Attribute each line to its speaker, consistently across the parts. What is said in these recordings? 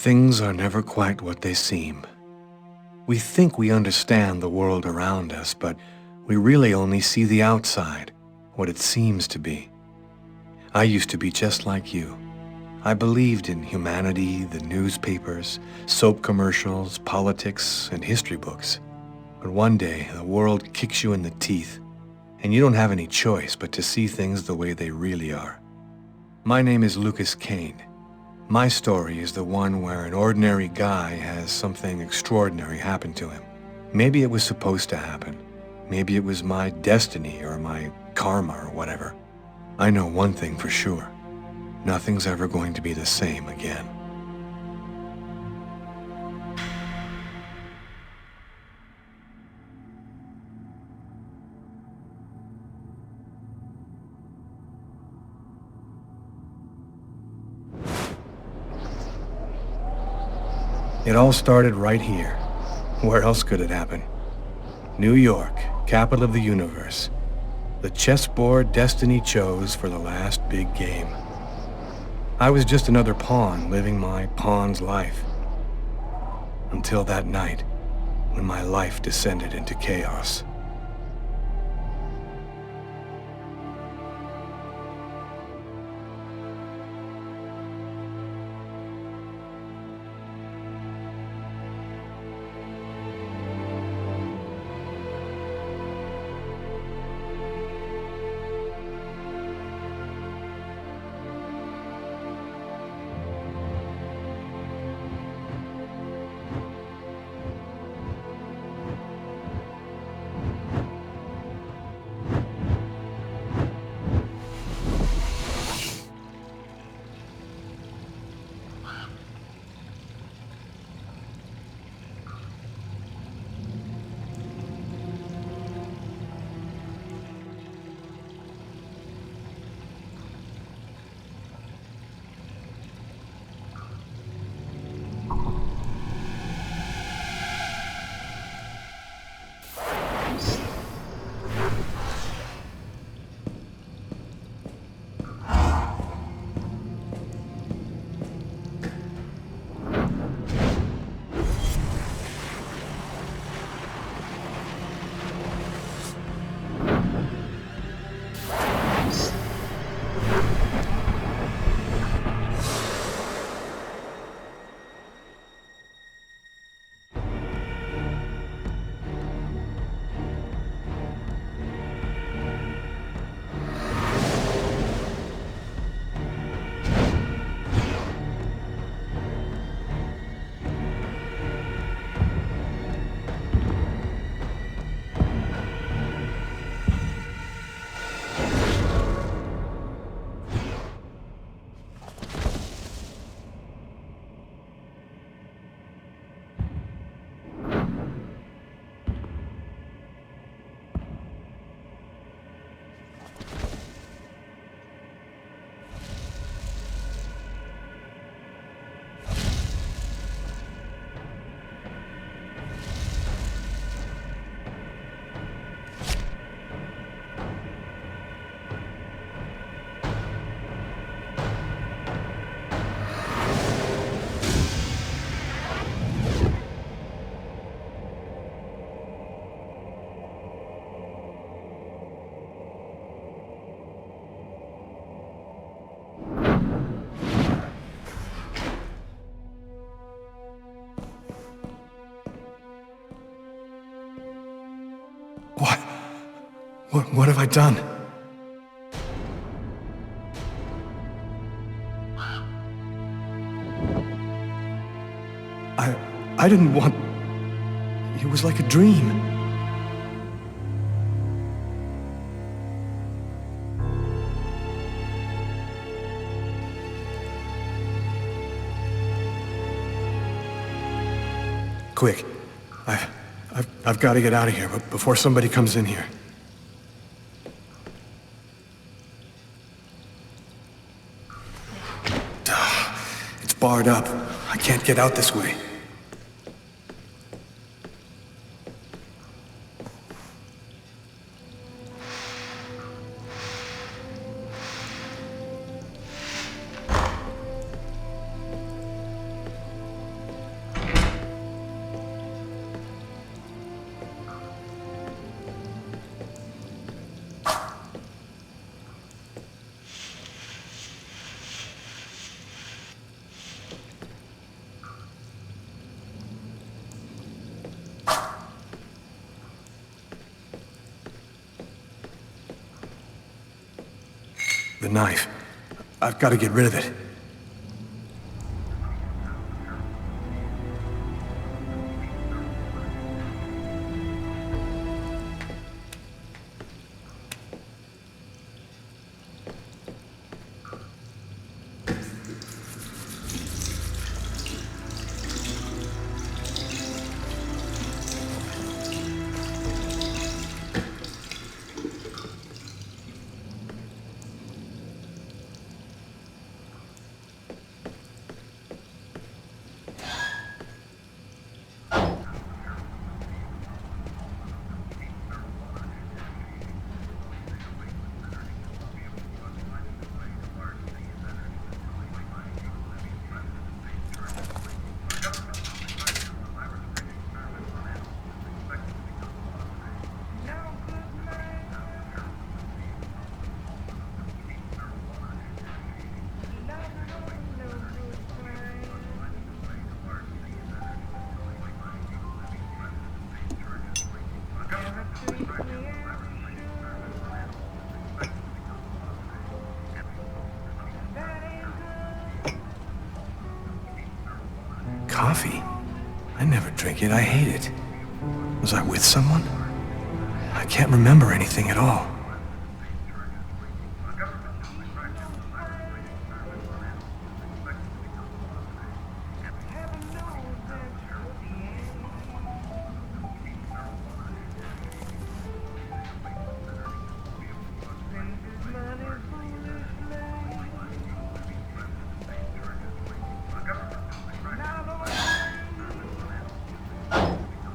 Speaker 1: Things are never quite what they seem. We think we understand the world around us, but we really only see the outside, what it seems to be. I used to be just like you. I believed in humanity, the newspapers, soap commercials, politics, and history books. But one day, the world kicks you in the teeth, and you don't have any choice but to see things the way they really are. My name is Lucas Kane. My story is the one where an ordinary guy has something extraordinary happen to him. Maybe it was supposed to happen. Maybe it was my destiny or my karma or whatever. I know one thing for sure. Nothing's ever going to be the same again. It all started right here. Where else could it happen? New York, capital of the universe. The chessboard destiny chose for the last big game. I was just another pawn living my pawn's life. Until that night, when my life descended into chaos. What have I done? I didn't want... It was like a dream. Quick. I've got to get out of here before somebody comes in here. It's barred up. I can't get out this way. The knife. I've got to get rid of it. Coffee? I never drink it. I hate it. Was I with someone? I can't remember anything at all.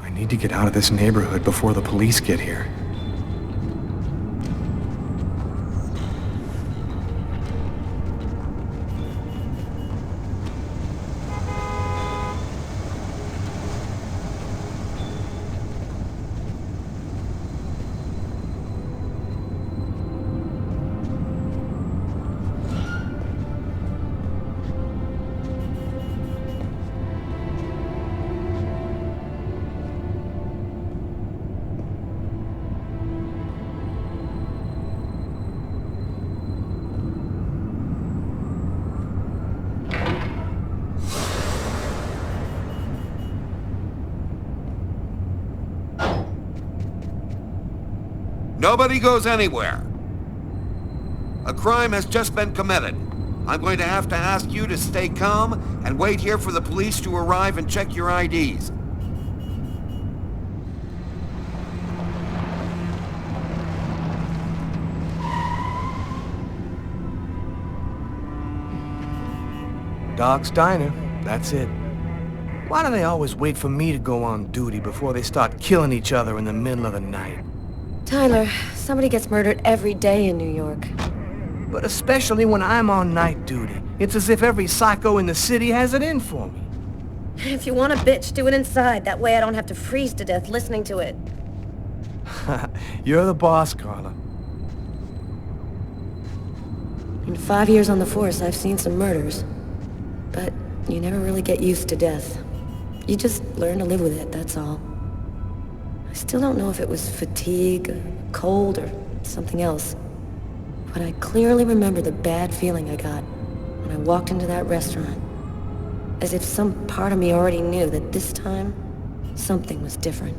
Speaker 1: I need to get out of this neighborhood before the police get here.
Speaker 2: Nobody goes anywhere. A crime has just been committed. I'm going to have to ask you to stay calm and wait here for the police to arrive and check your IDs.
Speaker 1: Doc's Diner, that's it. Why do they always wait for me to go on duty before they start killing each other in the middle of the night?
Speaker 3: Tyler, somebody gets murdered every day in New York.
Speaker 1: But especially when I'm on night duty. It's as if every psycho in the city has it in for me.
Speaker 3: If you want a bitch, do it inside. That way I don't have to freeze to death listening to it.
Speaker 1: You're the boss, Carla.
Speaker 3: In 5 years on the force, I've seen some murders. But you never really get used to death. You just learn to live with it, that's all. I still don't know if it was fatigue, or cold, or something else. But I clearly remember the bad feeling I got when I walked into that restaurant. As if some part of me already knew that this time, something was different.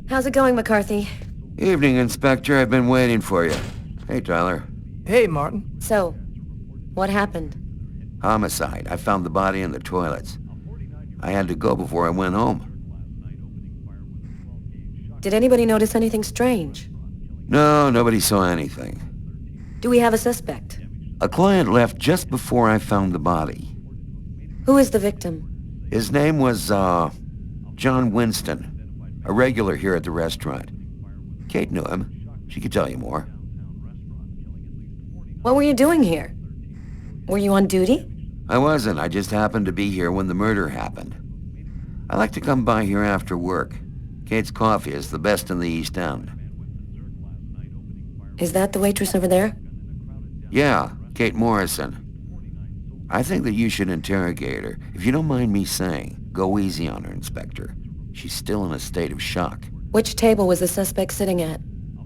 Speaker 3: How's it going, McCarthy?
Speaker 2: Evening, Inspector. I've been waiting for you. Hey, Tyler.
Speaker 1: Hey, Martin.
Speaker 3: So, what happened?
Speaker 2: Homicide. I found the body in the toilets. I had to go before I went home.
Speaker 3: Did anybody notice anything strange?
Speaker 2: No, nobody saw anything.
Speaker 3: Do we have a suspect?
Speaker 2: A client left just before I found the body.
Speaker 3: Who is the victim?
Speaker 2: His name was, John Winston. A regular here at the restaurant. Kate knew him. She could tell you more.
Speaker 3: What were you doing here? Were you on duty?
Speaker 2: I wasn't. I just happened to be here when the murder happened. I like to come by here after work. Kate's coffee is the best in the East End.
Speaker 3: Is that the waitress over there?
Speaker 2: Yeah, Kate Morrison. I think that you should interrogate her. If you don't mind me saying, go easy on her, Inspector. She's still in a state of shock.
Speaker 3: Which table was the suspect sitting at?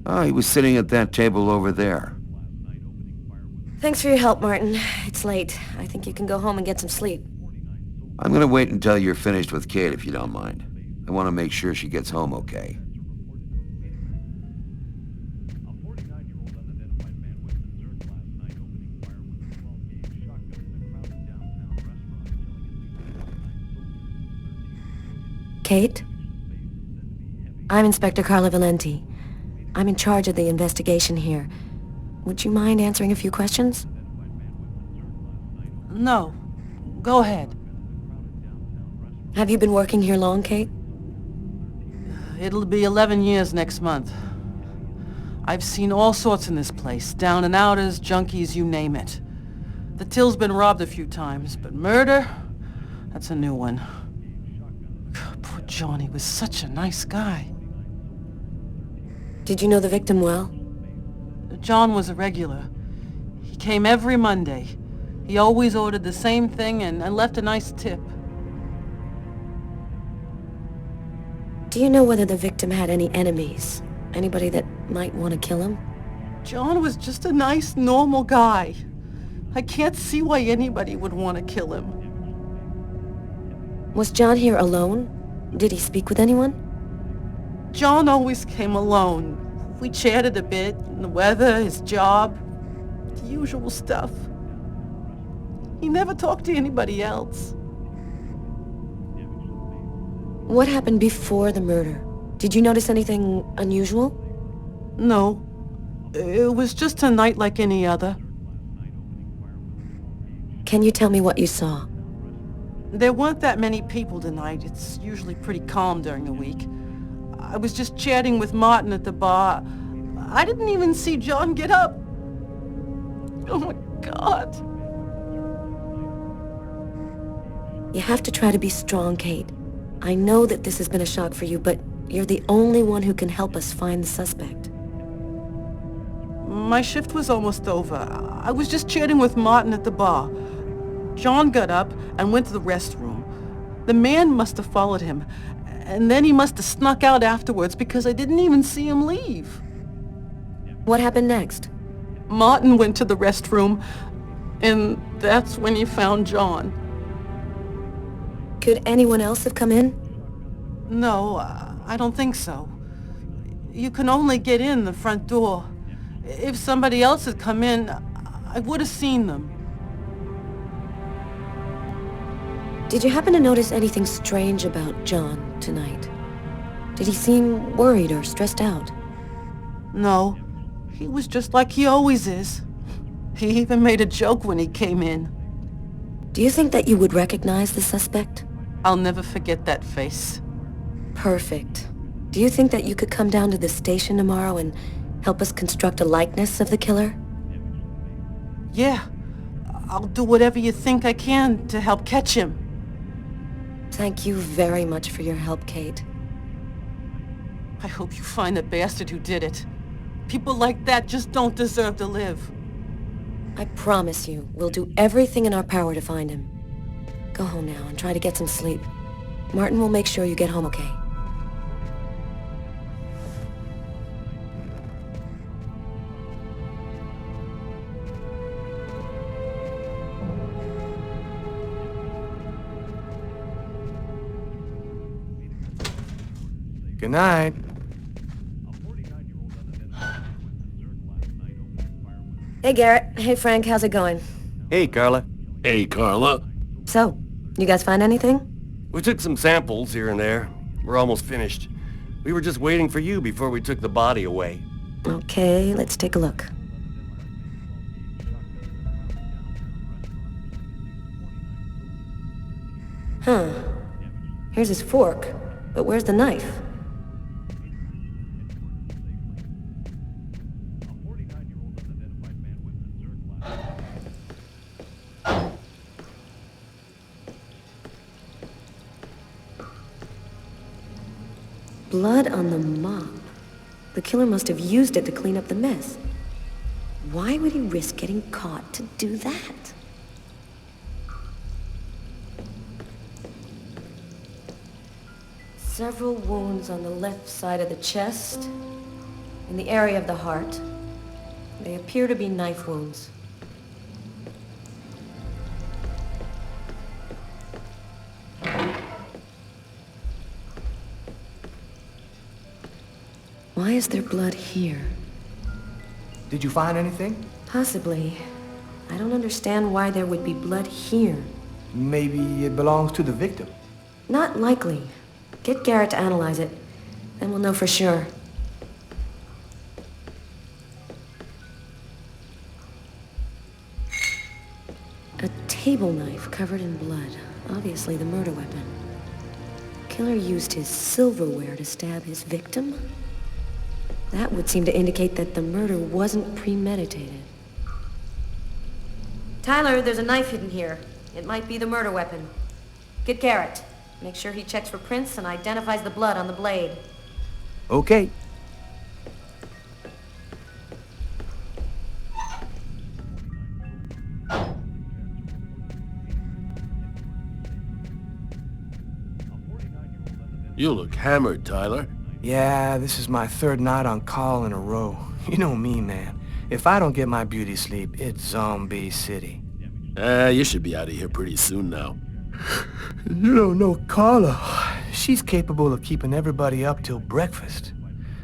Speaker 2: Oh, he was sitting at that table over there.
Speaker 3: Thanks for your help, Martin. It's late. I think you can go home and get some sleep.
Speaker 2: I'm gonna wait until you're finished with Kate, if you don't mind. I want to make sure she gets home okay.
Speaker 3: Kate? I'm Inspector Carla Valenti. I'm in charge of the investigation here. Would you mind answering a few questions?
Speaker 4: No. Go ahead.
Speaker 3: Have you been working here long, Kate?
Speaker 4: It'll be 11 years next month. I've seen all sorts in this place. Down and outers, junkies, you name it. The till's been robbed a few times, but murder? That's a new one. Poor Johnny was such a nice guy.
Speaker 3: Did you know the victim well?
Speaker 4: John was a regular. He came every Monday. He always ordered the same thing and left a nice tip.
Speaker 3: Do you know whether the victim had any enemies? Anybody that might want to kill him?
Speaker 4: John was just a nice, normal guy. I can't see why anybody would want to kill him.
Speaker 3: Was John here alone? Did he speak with anyone?
Speaker 4: John always came alone. We chatted a bit, the weather, his job, the usual stuff. He never talked to anybody else.
Speaker 3: What happened before the murder? Did you notice anything unusual?
Speaker 4: No. It was just a night like any other.
Speaker 3: Can you tell me what you saw?
Speaker 4: There weren't that many people tonight. It's usually pretty calm during the week. I was just chatting with Martin at the bar. I didn't even see John get up. Oh my God.
Speaker 3: You have to try to be strong, Kate. I know that this has been a shock for you, but you're the only one who can help us find the suspect.
Speaker 4: My shift was almost over. I was just chatting with Martin at the bar. John got up and went to the restroom. The man must have followed him, and then he must have snuck out afterwards because I didn't even see him leave.
Speaker 3: What happened next?
Speaker 4: Martin went to the restroom, and that's when he found John.
Speaker 3: Could anyone else have come in?
Speaker 4: No, I don't think so. You can only get in the front door. If somebody else had come in, I would have seen them.
Speaker 3: Did you happen to notice anything strange about John tonight? Did he seem worried or stressed out?
Speaker 4: No, he was just like he always is. He even made a joke when he came in.
Speaker 3: Do you think that you would recognize the suspect?
Speaker 4: I'll never forget that face.
Speaker 3: Perfect. Do you think that you could come down to the station tomorrow and help us construct a likeness of the killer?
Speaker 4: Yeah, I'll do whatever you think I can to help catch him.
Speaker 3: Thank you very much for your help, Kate.
Speaker 4: I hope you find the bastard who did it. People like that just don't deserve to live.
Speaker 3: I promise you, we'll do everything in our power to find him. Go home now and try to get some sleep. Martin will make sure you get home okay.
Speaker 1: Good night.
Speaker 3: Hey, Garrett. Hey, Frank. How's it going?
Speaker 5: Hey, Carla.
Speaker 6: Hey, Carla.
Speaker 3: So, you guys find anything?
Speaker 5: We took some samples here and there. We're almost finished. We were just waiting for you before we took the body away.
Speaker 3: Okay, let's take a look. Huh. Here's his fork, but where's the knife? Blood on the mop. The killer must have used it to clean up the mess. Why would he risk getting caught to do that? Several wounds on the left side of the chest, in the area of the heart. They appear to be knife wounds. Why is there blood here?
Speaker 6: Did you find anything?
Speaker 3: Possibly. I don't understand why there would be blood here.
Speaker 6: Maybe it belongs to the victim.
Speaker 3: Not likely. Get Garrett to analyze it. Then we'll know for sure. A table knife covered in blood. Obviously the murder weapon. Killer used his silverware to stab his victim? That would seem to indicate that the murder wasn't premeditated. Tyler, there's a knife hidden here. It might be the murder weapon. Get Garrett. Make sure he checks for prints and identifies the blood on the blade.
Speaker 6: Okay.
Speaker 5: You look hammered, Tyler.
Speaker 6: Yeah, this is my third night on call in a row. You know me, man. If I don't get my beauty sleep, it's Zombie City.
Speaker 5: You should be out of here pretty soon now.
Speaker 6: You don't know Carla. She's capable of keeping everybody up till breakfast.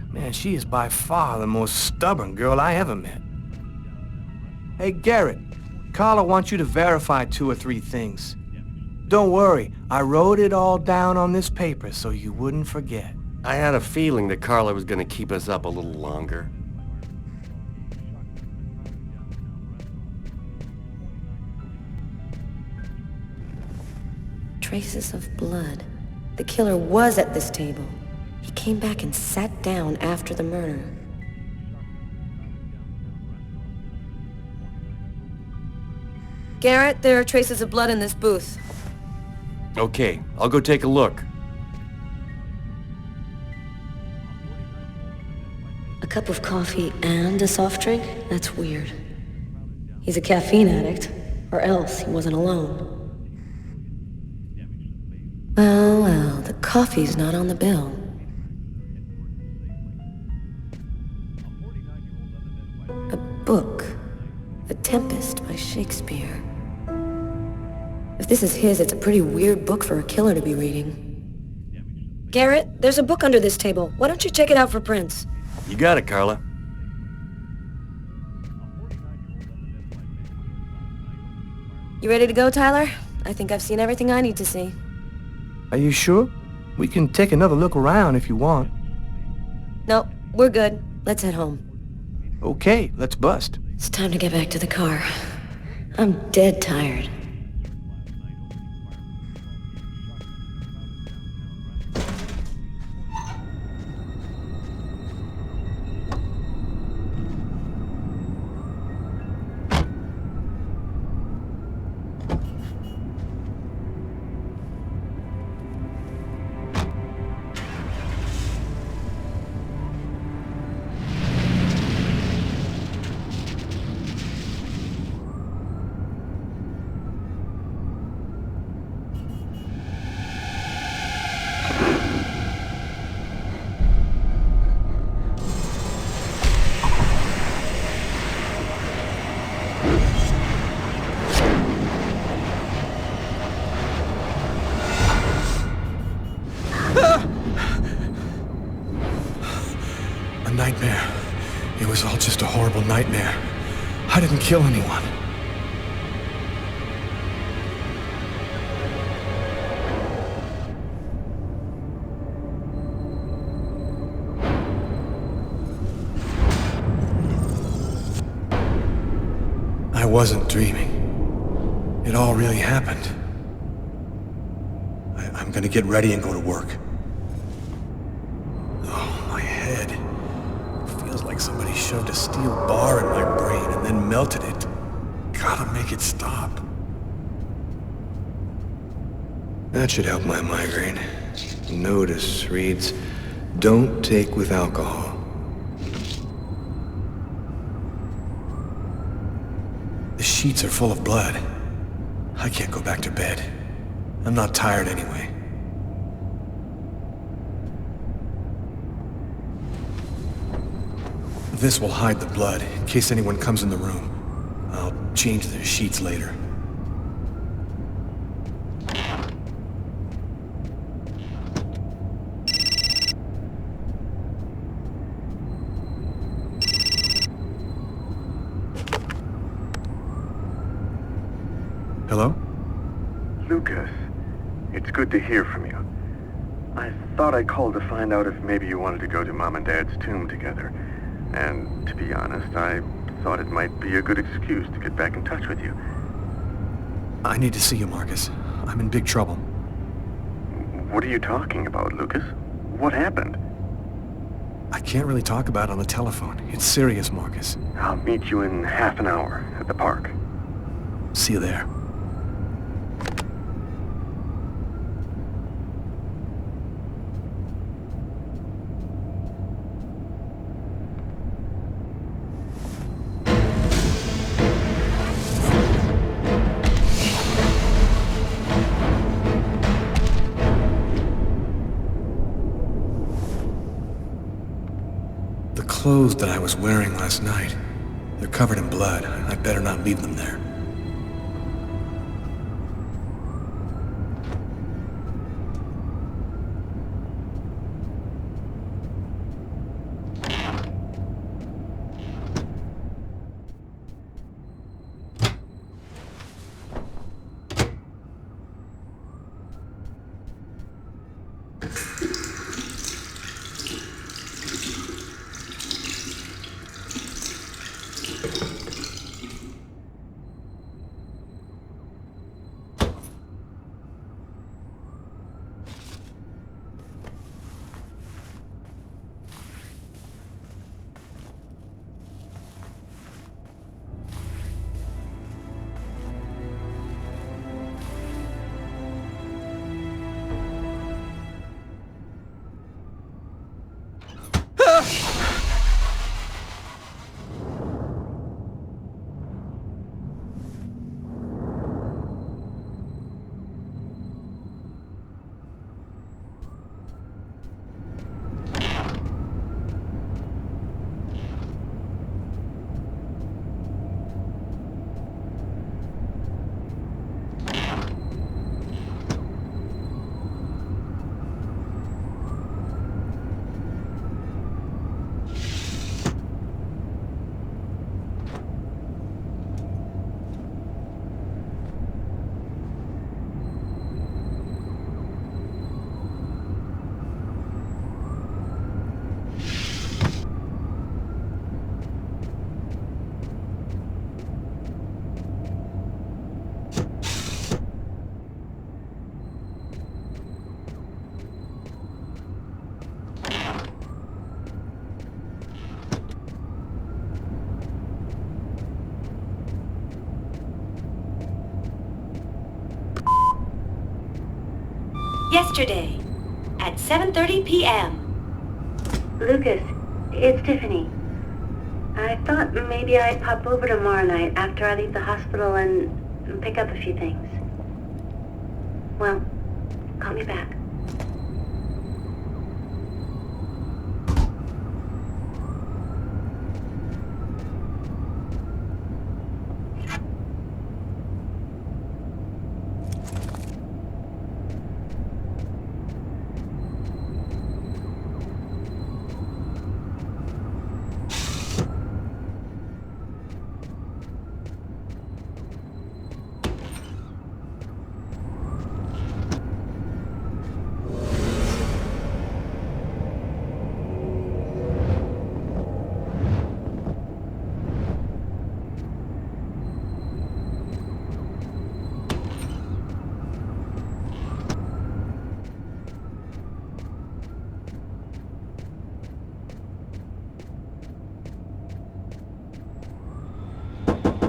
Speaker 6: Man, she is by far the most stubborn girl I ever met. Hey, Garrett. Carla wants you to verify 2 or 3 things. Don't worry, I wrote it all down on this paper so you wouldn't forget.
Speaker 5: I had a feeling that Carla was gonna keep us up a little longer.
Speaker 3: Traces of blood. The killer was at this table. He came back and sat down after the murder. Garrett, there are traces of blood in this booth.
Speaker 5: Okay, I'll go take a look.
Speaker 3: A cup of coffee and a soft drink? That's weird. He's a caffeine addict, or else he wasn't alone. Well, well, the coffee's not on the bill. A book. The Tempest by Shakespeare. If this is his, it's a pretty weird book for a killer to be reading. Garrett, there's a book under this table. Why don't you check it out for prints?
Speaker 5: You got it, Carla.
Speaker 3: You ready to go, Tyler? I think I've seen everything I need to see.
Speaker 6: Are you sure? We can take another look around if you want.
Speaker 3: No, we're good. Let's head home.
Speaker 6: Okay, let's bust.
Speaker 3: It's time to get back to the car. I'm dead tired.
Speaker 1: A nightmare. It was all just a horrible nightmare. I didn't kill anyone. I wasn't dreaming. It all really happened. I'm gonna get ready and go to work. Oh, my head. Feels like somebody shoved a steel bar in my brain and then melted it. Gotta make it stop. That should help my migraine. Notice reads, "Don't take with alcohol." The sheets are full of blood. I can't go back to bed. I'm not tired anyway. This will hide the blood, in case anyone comes in the room. I'll change the sheets later. Hello?
Speaker 7: Lucas, it's good to hear from you. I thought I called to find out if maybe you wanted to go to Mom and Dad's tomb together. And to be honest, I thought it might be a good excuse to get back in touch with you.
Speaker 1: I need to see you, Marcus. I'm in big trouble.
Speaker 7: What are you talking about, Lucas? What happened?
Speaker 1: I can't really talk about it on the telephone. It's serious, Marcus.
Speaker 7: I'll meet you in half an hour at the park.
Speaker 1: See you there. The clothes that I was wearing last night, they're covered in blood. I better not leave them there.
Speaker 8: Yesterday, at 7:30 p.m.
Speaker 9: Lucas, it's Tiffany. I thought maybe I'd pop over tomorrow night after I leave the hospital and pick up a few things. Well, call me back.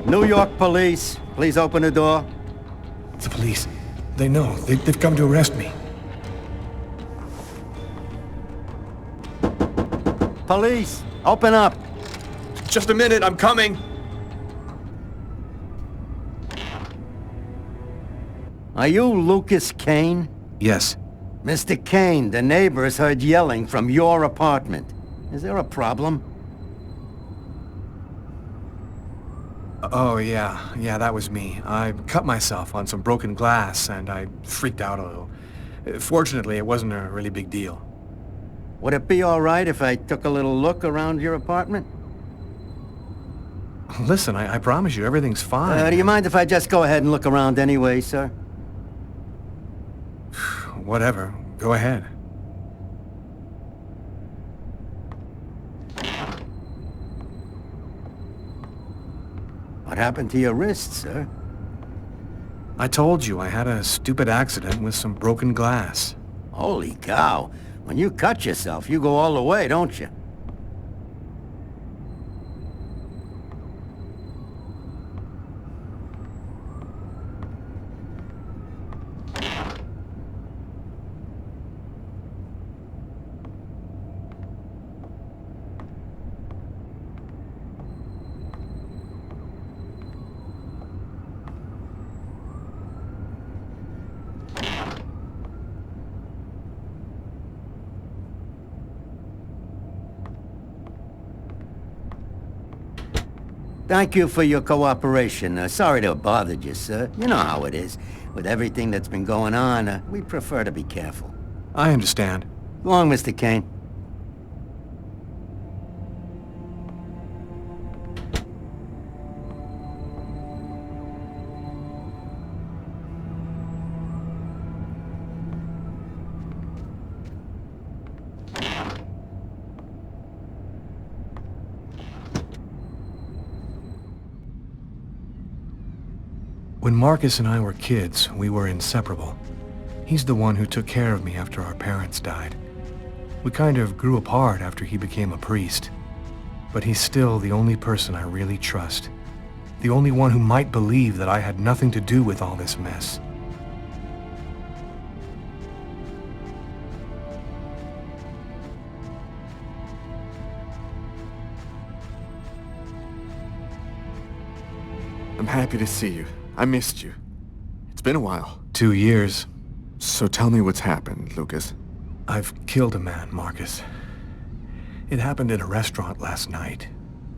Speaker 10: New York police, please open the door.
Speaker 1: The police. They know. They've come to arrest me.
Speaker 10: Police, open up.
Speaker 6: Just a minute, I'm coming.
Speaker 10: Are you Lucas Kane?
Speaker 1: Yes.
Speaker 10: Mr. Kane, the neighbors heard yelling from your apartment. Is there a problem?
Speaker 1: Oh, yeah, that was me. I cut myself on some broken glass, and I freaked out a little. Fortunately, it wasn't a really big deal.
Speaker 10: Would it be all right if I took a little look around your apartment?
Speaker 1: Listen, I promise you, everything's fine.
Speaker 10: Do you mind if I just go ahead and look around anyway, sir?
Speaker 1: Whatever. Go ahead.
Speaker 10: What happened to your wrist, sir?
Speaker 1: I told you I had a stupid accident with some broken glass.
Speaker 10: Holy cow. When you cut yourself, you go all the way, don't you? Thank you for your cooperation. Sorry to have bothered you, sir. You know how it is. With everything that's been going on, we prefer to be careful.
Speaker 1: I understand.
Speaker 10: Go on, Mr. Kane.
Speaker 1: When Marcus and I were kids, we were inseparable. He's the one who took care of me after our parents died. We kind of grew apart after he became a priest. But he's still the only person I really trust. The only one who might believe that I had nothing to do with all this mess.
Speaker 11: I'm happy to see you. I missed you. It's been a while.
Speaker 1: 2 years.
Speaker 11: So tell me what's happened, Lucas.
Speaker 1: I've killed a man, Marcus. It happened in a restaurant last night.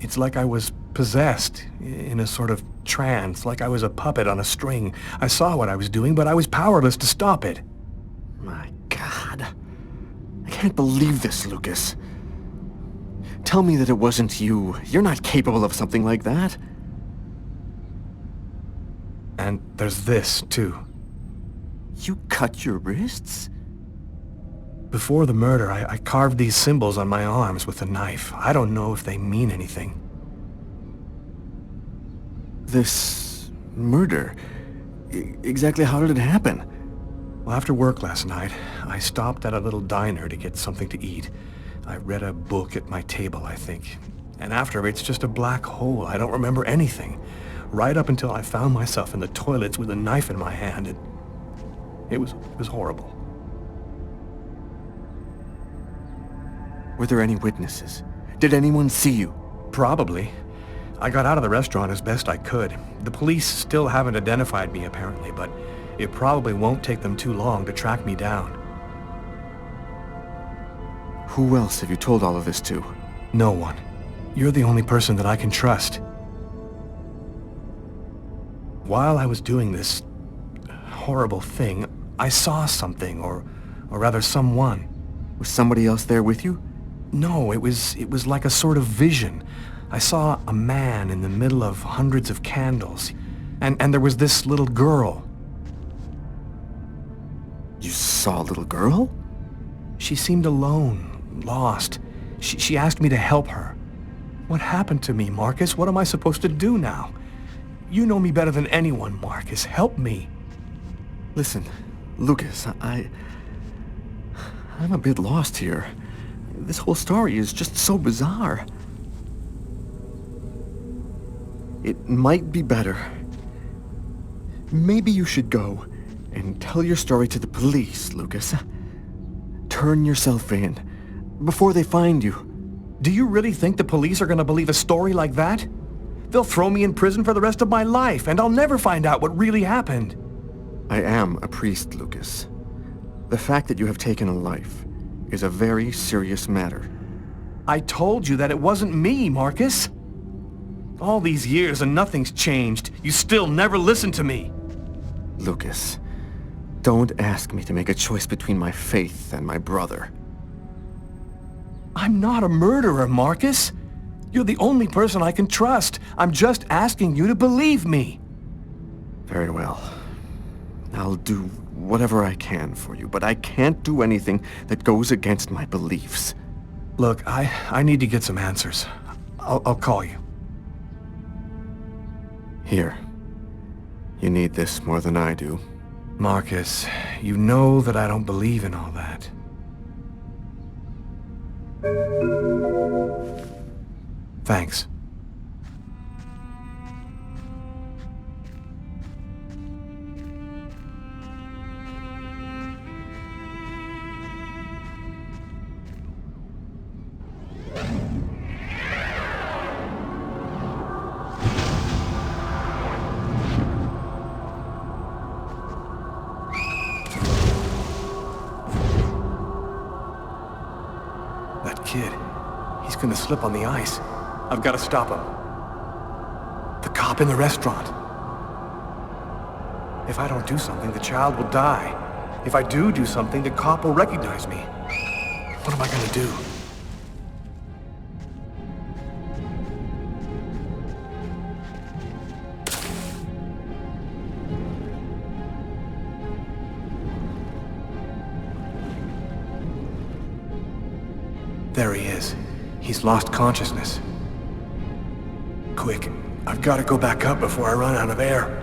Speaker 1: It's like I was possessed, in a sort of trance, like I was a puppet on a string. I saw what I was doing, but I was powerless to stop it.
Speaker 11: My God. I can't believe this, Lucas. Tell me that it wasn't you. You're not capable of something like that.
Speaker 1: And there's this, too.
Speaker 11: You cut your wrists?
Speaker 1: Before the murder, I carved these symbols on my arms with a knife. I don't know if they mean anything.
Speaker 11: This murder? Exactly how did it happen?
Speaker 1: Well, after work last night, I stopped at a little diner to get something to eat. I read a book at my table, I think. And after, it's just a black hole. I don't remember anything. Right up until I found myself in the toilets with a knife in my hand. It was horrible.
Speaker 11: Were there any witnesses? Did anyone see you?
Speaker 1: Probably. I got out of the restaurant as best I could. The police still haven't identified me, apparently, but it probably won't take them too long to track me down.
Speaker 11: Who else have you told all of this to?
Speaker 1: No one. You're the only person that I can trust. While I was doing this horrible thing, I saw something, or rather someone.
Speaker 11: Was somebody else there with you?
Speaker 1: No, it was like a sort of vision. I saw a man in the middle of hundreds of candles, and there was this little girl.
Speaker 11: You saw a little girl?
Speaker 1: She seemed alone, lost. She asked me to help her. What happened to me, Marcus? What am I supposed to do now? You know me better than anyone, Marcus. Help me.
Speaker 11: Listen, Lucas, I'm a bit lost here. This whole story is just so bizarre. It might be better. Maybe you should go and tell your story to the police, Lucas. Turn yourself in before they find you.
Speaker 1: Do you really think the police are going to believe a story like that? They'll throw me in prison for the rest of my life, and I'll never find out what really happened.
Speaker 11: I am a priest, Lucas. The fact that you have taken a life is a very serious matter.
Speaker 1: I told you that it wasn't me, Marcus.
Speaker 6: All these years and nothing's changed. You still never listen to me.
Speaker 11: Lucas, don't ask me to make a choice between my faith and my brother.
Speaker 6: I'm not a murderer, Marcus. You're the only person I can trust. I'm just asking you to believe me.
Speaker 11: Very well. I'll do whatever I can for you, but I can't do anything that goes against my beliefs.
Speaker 6: Look, I need to get some answers. I'll call you.
Speaker 11: Here. You need this more than I do.
Speaker 6: Marcus, you know that I don't believe in all that. Thanks. That kid, he's gonna slip on the ice. I've got to stop him. The cop in the restaurant. If I don't do something, the child will die. If I do something, the cop will recognize me. What am I gonna do? There he is. He's lost consciousness. Quick, I've got to go back up before I run out of air.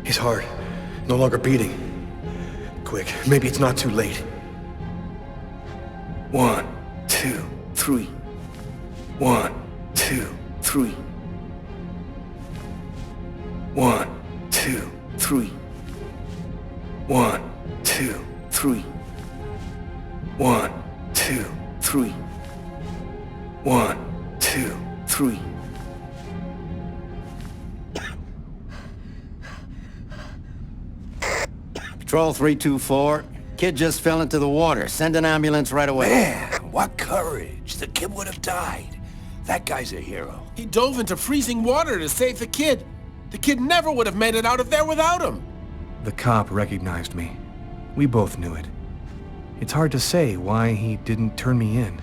Speaker 6: His heart, no longer beating. Quick, maybe it's not too late. 1, 2, 3. 1, 2, 3. 1, 2, 3. 1, 2, 3. 1, 2, 3. 1, 2, 3.
Speaker 10: Patrol 324. Kid just fell into the water. Send an ambulance right away.
Speaker 12: Man, what courage. The kid would have died. That guy's a hero.
Speaker 13: He dove into freezing water to save the kid. The kid never would have made it out of there without him.
Speaker 6: The cop recognized me. We both knew it. It's hard to say why he didn't turn me in.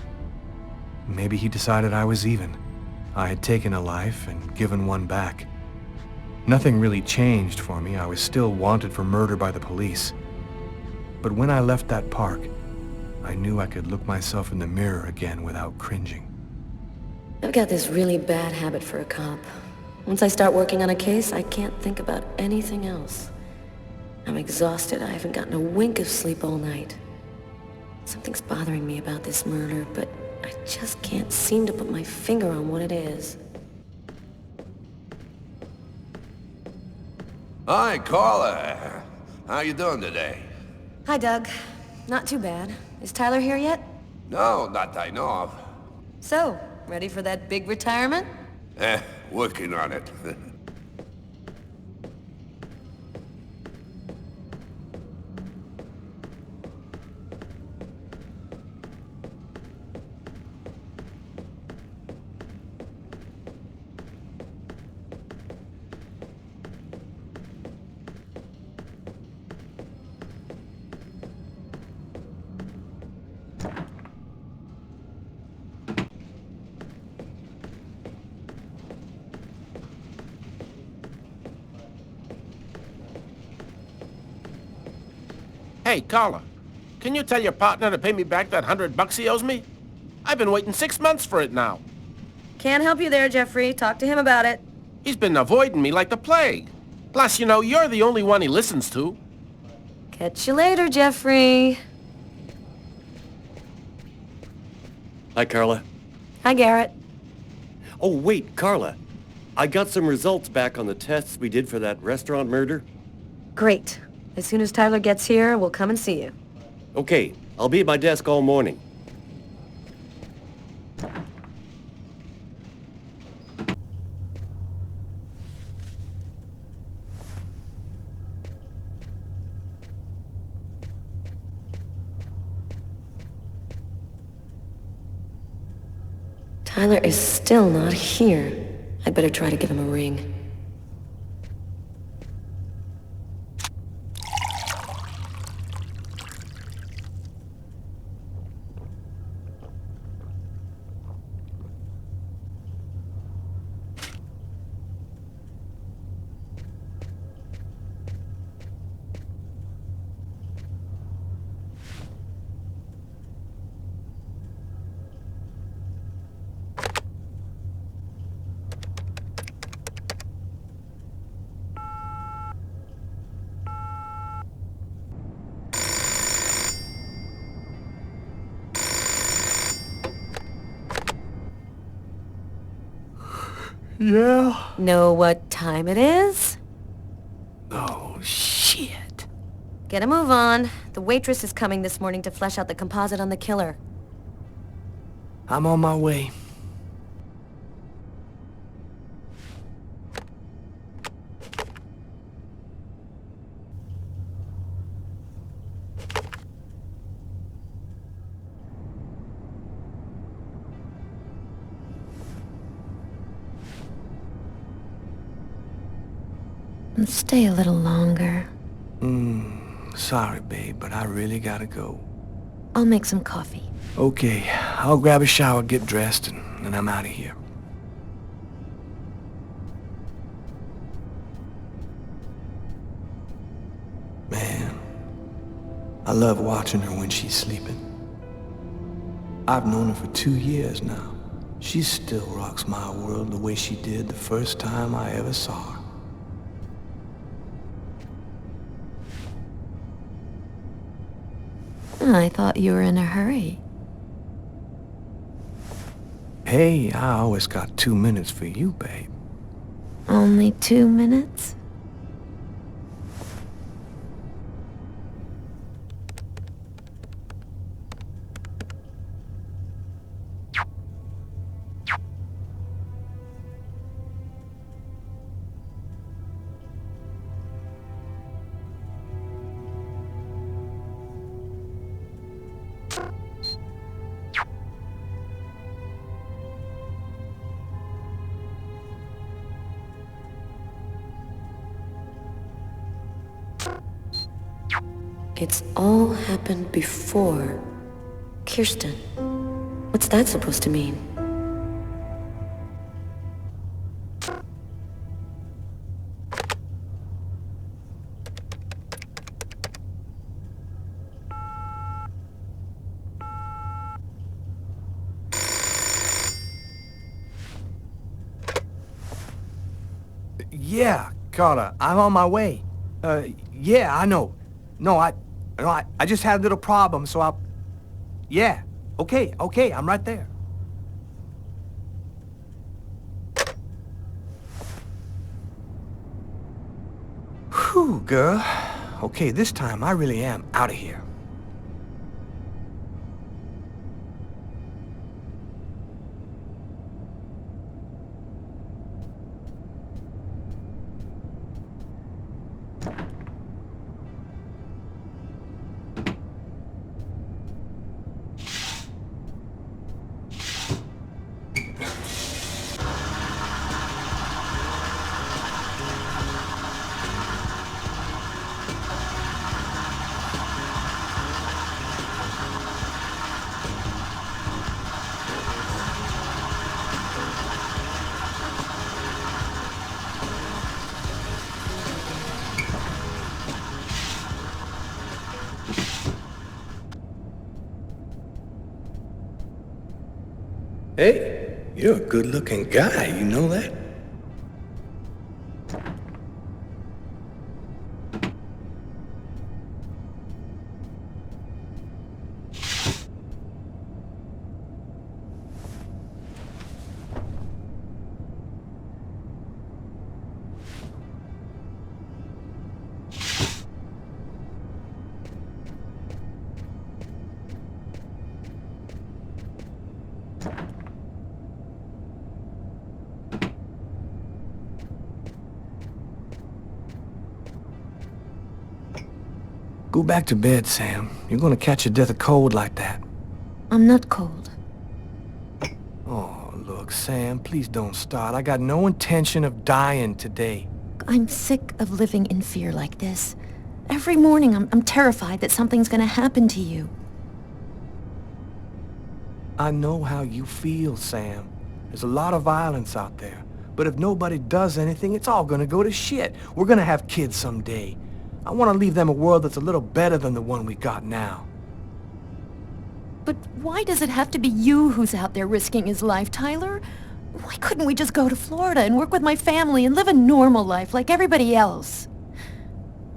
Speaker 6: Maybe he decided I was even. I had taken a life and given one back. Nothing really changed for me. I was still wanted for murder by the police. But when I left that park, I knew I could look myself in the mirror again without cringing.
Speaker 3: I've got this really bad habit for a cop. Once I start working on a case, I can't think about anything else. I'm exhausted. I haven't gotten a wink of sleep all night. Something's bothering me about this murder, but I just can't seem to put my finger on what it is.
Speaker 12: Hi, Carla. How you doing today?
Speaker 3: Hi, Doug. Not too bad. Is Tyler here yet?
Speaker 12: No, not I know of.
Speaker 3: So, ready for that big retirement?
Speaker 12: Working on it.
Speaker 13: Hey, Carla, can you tell your partner to pay me back that $100 he owes me? I've been waiting 6 months for it now.
Speaker 3: Can't help you there, Jeffrey. Talk to him about it.
Speaker 13: He's been avoiding me like the plague. Plus, you know, you're the only one he listens to.
Speaker 3: Catch you later, Jeffrey.
Speaker 5: Hi, Carla.
Speaker 3: Hi, Garrett.
Speaker 5: Oh, wait, Carla. I got some results back on the tests we did for that restaurant murder.
Speaker 3: Great. As soon as Tyler gets here, we'll come and see you.
Speaker 5: Okay, I'll be at my desk all morning.
Speaker 3: Tyler is still not here. I'd better try to give him a ring.
Speaker 6: Yeah?
Speaker 3: Know what time it is?
Speaker 6: Oh, shit.
Speaker 3: Get a move on. The waitress is coming this morning to flesh out the composite on the killer.
Speaker 6: I'm on my way.
Speaker 3: Stay a little longer.
Speaker 6: Sorry, babe, but I really gotta go.
Speaker 3: I'll make some coffee.
Speaker 6: Okay, I'll grab a shower, get dressed, and I'm out of here. Man, I love watching her when she's sleeping. I've known her for 2 years now. She still rocks my world the way she did the first time I ever saw her.
Speaker 3: I thought you were in a hurry.
Speaker 6: Hey, I always got 2 minutes for you, babe.
Speaker 3: Only 2 minutes? It's all happened before. Kirsten. What's that supposed to mean?
Speaker 6: Yeah, Carla, I'm on my way. Yeah, I know. No, I just had a little problem, so I'll... Yeah, okay, I'm right there. Whew, girl. Okay, this time I really am out of here. Hey, you're a good-looking guy, you know that? Go back to bed, Sam. You're gonna catch your death of cold like that.
Speaker 3: I'm not cold.
Speaker 6: Oh, look, Sam, please don't start. I got no intention of dying today.
Speaker 3: I'm sick of living in fear like this. Every morning I'm terrified that something's gonna happen to you.
Speaker 6: I know how you feel, Sam. There's a lot of violence out there. But if nobody does anything, it's all gonna go to shit. We're gonna have kids someday. I want to leave them a world that's a little better than the one we got now.
Speaker 3: But why does it have to be you who's out there risking his life, Tyler? Why couldn't we just go to Florida and work with my family and live a normal life like everybody else?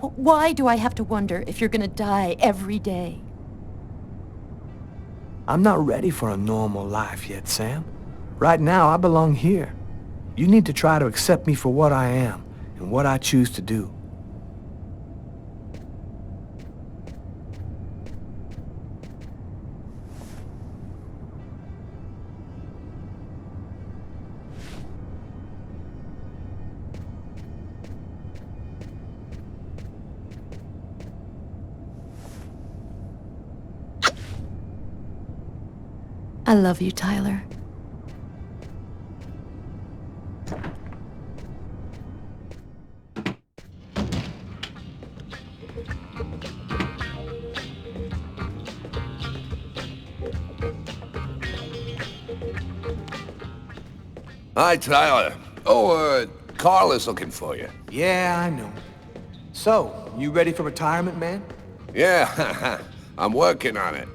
Speaker 3: Why do I have to wonder if you're gonna die every day?
Speaker 6: I'm not ready for a normal life yet, Sam. Right now, I belong here. You need to try to accept me for what I am and what I choose to do.
Speaker 3: I love you, Tyler.
Speaker 12: Hi, Tyler. Oh, Carl is looking for you.
Speaker 6: Yeah, I know. So, you ready for retirement, man?
Speaker 12: Yeah, I'm working on it.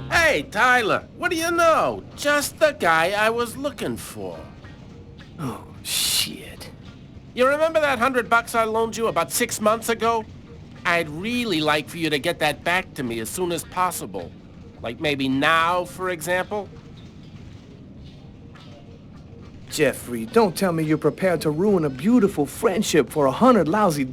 Speaker 13: Hey, Tyler, what do you know? Just the guy I was looking for.
Speaker 6: Oh, shit.
Speaker 13: You remember that $100 I loaned you about 6 months ago? I'd really like for you to get that back to me as soon as possible. Like maybe now, for example?
Speaker 6: Jeffrey, don't tell me you're prepared to ruin a beautiful friendship for $100 lousy.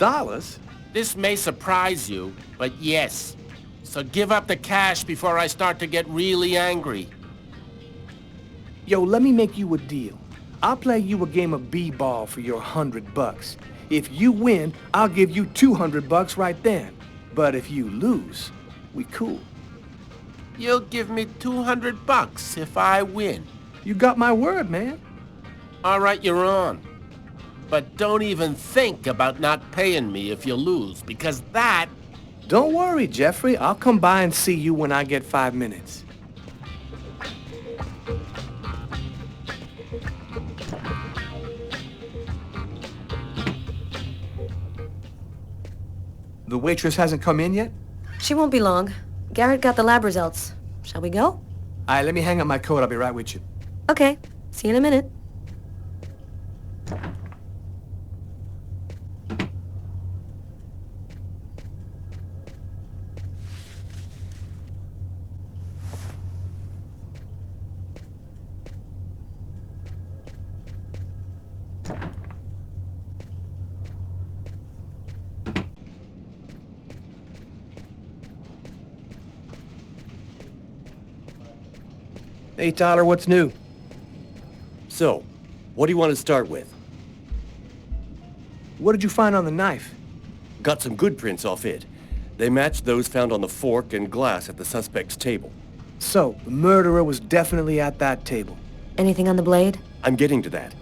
Speaker 13: This may surprise you, but yes. So give up the cash before I start to get really angry.
Speaker 6: Yo, let me make you a deal. I'll play you a game of b-ball for your $100. If you win, I'll give you $200 right then. But if you lose, we cool.
Speaker 13: You'll give me $200 if I win.
Speaker 6: You got my word, man.
Speaker 13: All right, you're on. But don't even think about not paying me if you lose, because that...
Speaker 6: Don't worry, Jeffrey. I'll come by and see you when I get 5 minutes. The waitress hasn't come in yet?
Speaker 3: She won't be long. Garrett got the lab results. Shall we go?
Speaker 6: All right, let me hang up my coat. I'll be right with you.
Speaker 3: Okay. See you in a minute.
Speaker 6: Hey, Tyler, what's new?
Speaker 5: So, what do you want to start with?
Speaker 6: What did you find on the knife?
Speaker 5: Got some good prints off it. They matched those found on the fork and glass at the suspect's table.
Speaker 6: So, the murderer was definitely at that table.
Speaker 3: Anything on the blade?
Speaker 5: I'm getting to that.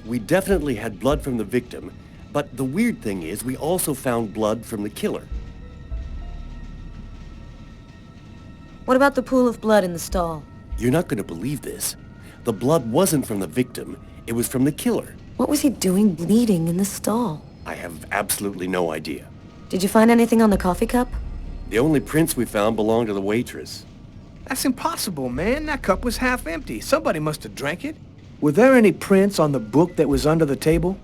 Speaker 5: We definitely had blood from the victim, but the weird thing is we also found blood from the killer.
Speaker 3: What about the pool of blood in the stall?
Speaker 5: You're not going to believe this. The blood wasn't from the victim, it was from the killer.
Speaker 3: What was he doing bleeding in the stall?
Speaker 5: I have absolutely no idea.
Speaker 3: Did you find anything on the coffee cup?
Speaker 5: The only prints we found belonged to the waitress.
Speaker 6: That's impossible, man. That cup was half empty. Somebody must have drank it. Were there any prints on the book that was under the table?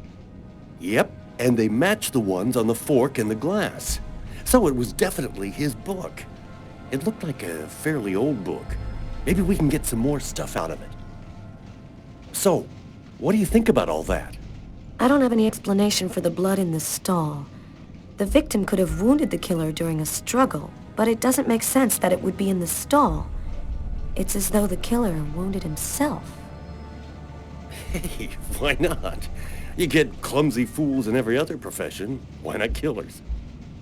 Speaker 5: Yep, and they matched the ones on the fork and the glass. So it was definitely his book. It looked like a fairly old book. Maybe we can get some more stuff out of it. So, what do you think about all that?
Speaker 3: I don't have any explanation for the blood in the stall. The victim could have wounded the killer during a struggle, but it doesn't make sense that it would be in the stall. It's as though the killer wounded himself.
Speaker 5: Hey, why not? You get clumsy fools in every other profession. Why not killers?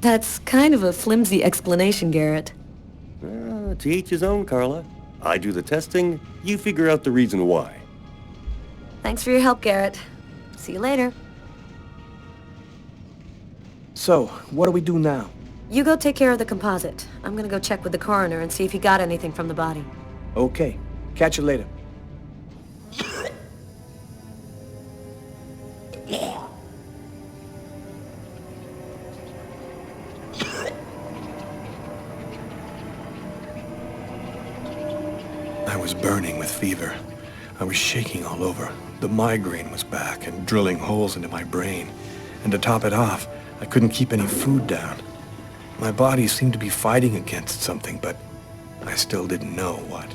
Speaker 3: That's kind of a flimsy explanation, Garrett.
Speaker 5: To each his own, Carla. I do the testing, you figure out the reason why.
Speaker 3: Thanks for your help, Garrett. See you later.
Speaker 6: So, what do we do now?
Speaker 3: You go take care of the composite. I'm gonna go check with the coroner and see if he got anything from the body.
Speaker 6: Okay. Catch you later.
Speaker 1: I was burning with fever. I was shaking all over. The migraine was back and drilling holes into my brain. And to top it off, I couldn't keep any food down. My body seemed to be fighting against something, but I still didn't know what.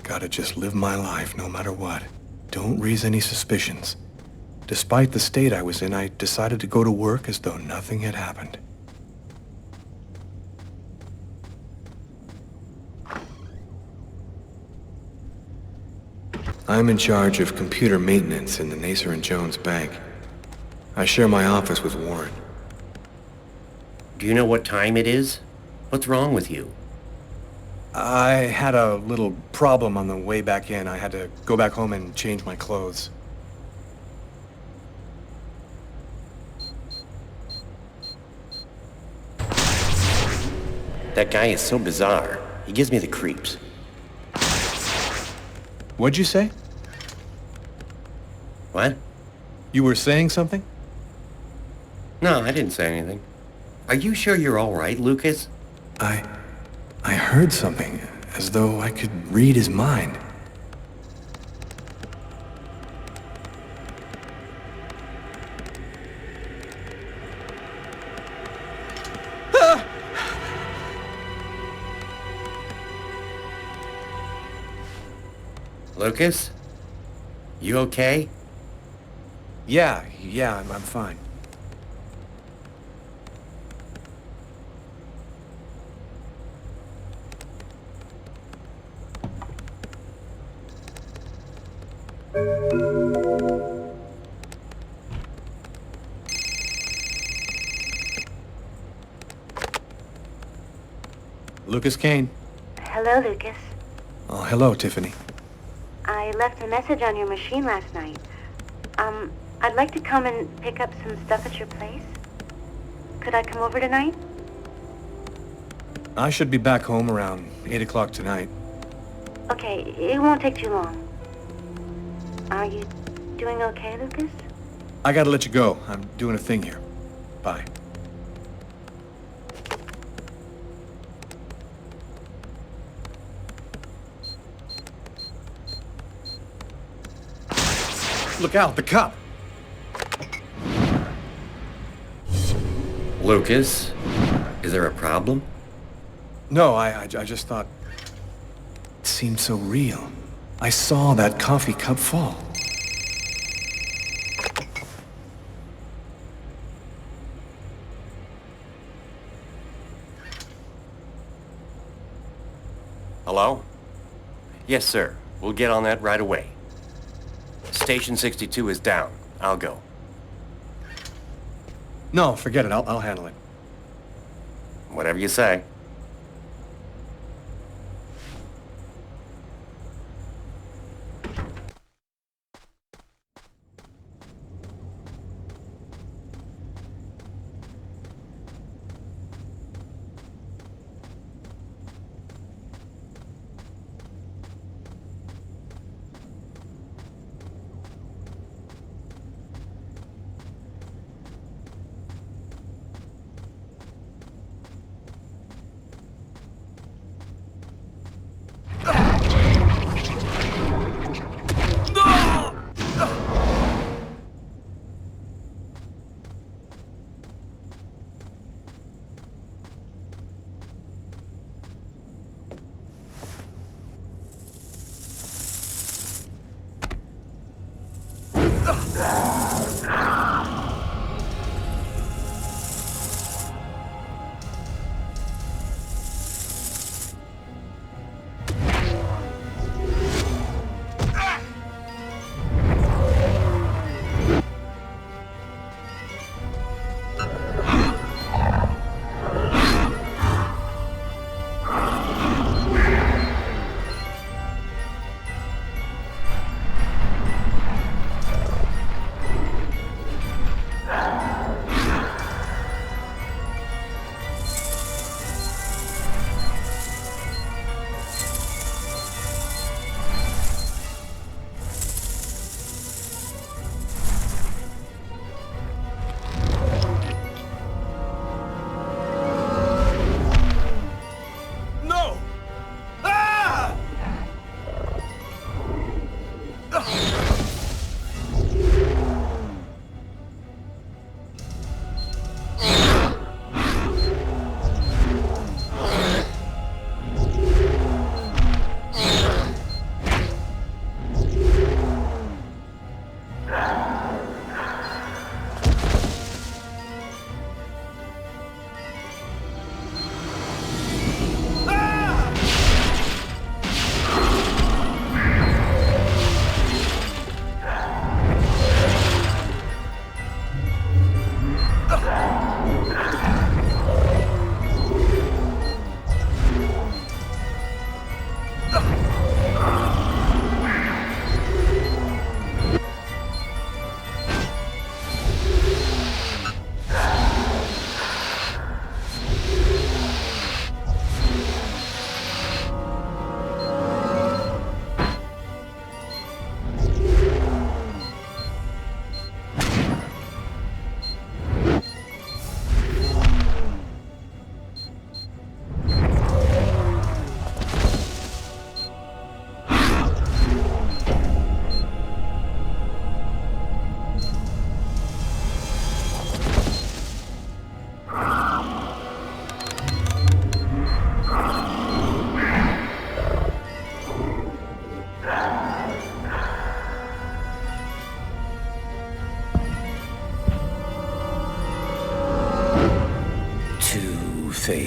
Speaker 1: Gotta just live my life no matter what. Don't raise any suspicions. Despite the state I was in, I decided to go to work as though nothing had happened. I'm in charge of computer maintenance in the Naser and Jones bank. I share my office with Warren.
Speaker 14: Do you know what time it is? What's wrong with you?
Speaker 1: I had a little problem on the way back in. I had to go back home and change my clothes.
Speaker 14: That guy is so bizarre. He gives me the creeps.
Speaker 1: What'd you say?
Speaker 14: What?
Speaker 1: You were saying something?
Speaker 14: No, I didn't say anything. Are you sure you're all right, Lucas?
Speaker 1: I heard something, as though I could read his mind.
Speaker 14: Lucas? You okay?
Speaker 1: Yeah, I'm fine. Lucas Kane.
Speaker 9: Hello, Lucas.
Speaker 1: Oh, hello, Tiffany.
Speaker 9: I left a message on your machine last night. I'd like to come and pick up some stuff at your place. Could I come over tonight?
Speaker 1: I should be back home around 8 o'clock tonight.
Speaker 9: Okay, it won't take too long. Are you doing okay, Lucas?
Speaker 1: I gotta let you go. I'm doing a thing here. Bye. Look out, the cop!
Speaker 14: Lucas? Is there a problem?
Speaker 1: No, I just thought... It seemed so real. I saw that coffee cup fall.
Speaker 5: Hello? Yes, sir. We'll get on that right away. Station 62 is down. I'll go.
Speaker 1: No, forget it. I'll handle it.
Speaker 5: Whatever you say.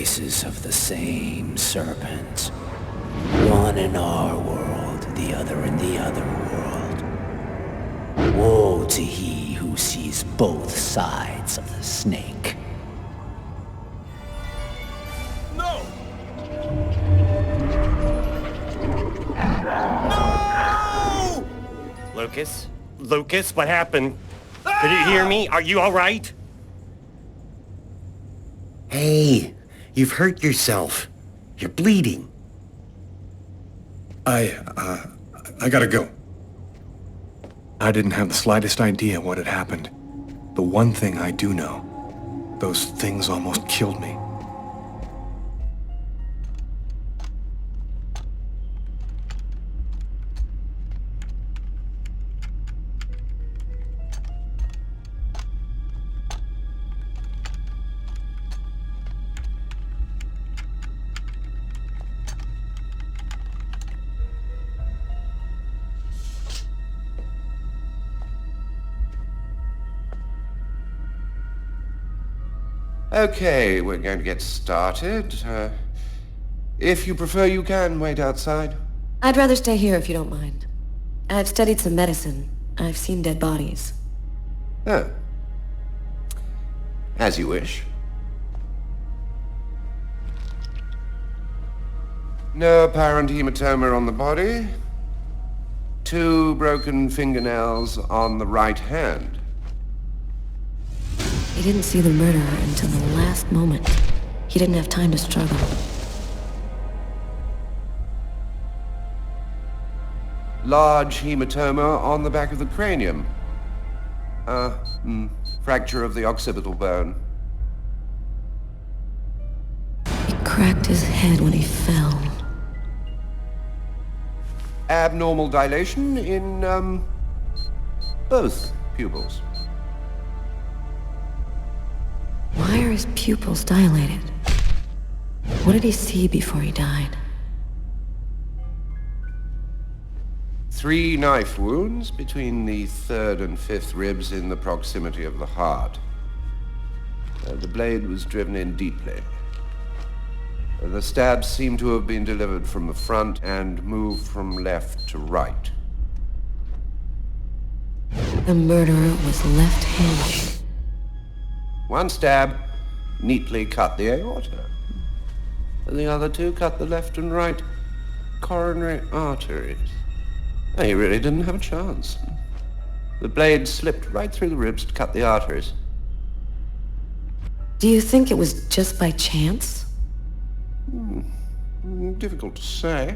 Speaker 12: faces of the same serpent. One in our world, the other in the other world. Woe to he who sees both sides of the snake.
Speaker 13: No! No!
Speaker 5: Lucas? Lucas, what happened? Did you hear me? Are you all right?
Speaker 14: Hey, you've hurt yourself. You're bleeding.
Speaker 1: I gotta go. I didn't have the slightest idea what had happened. The one thing I do know, those things almost killed me.
Speaker 2: Okay, we're going to get started. If you prefer, you can wait outside.
Speaker 3: I'd rather stay here if you don't mind. I've studied some medicine. I've seen dead bodies.
Speaker 2: Oh. As you wish. No apparent hematoma on the body. 2 broken fingernails on the right hand.
Speaker 3: He didn't see the murderer until the last moment. He didn't have time to struggle.
Speaker 2: Large hematoma on the back of the cranium. Fracture of the occipital bone.
Speaker 3: He cracked his head when he fell.
Speaker 2: Abnormal dilation in, both pupils.
Speaker 3: Why are his pupils dilated? What did he see before he died?
Speaker 2: 3 knife wounds between the 3rd and 5th ribs in the proximity of the heart. The blade was driven in deeply. The stabs seem to have been delivered from the front and moved from left to right.
Speaker 3: The murderer was left-handed.
Speaker 2: 1 stab neatly cut the aorta. And the other 2 cut the left and right coronary arteries. He really didn't have a chance. The blade slipped right through the ribs to cut the arteries.
Speaker 3: Do you think it was just by chance?
Speaker 2: Difficult to say.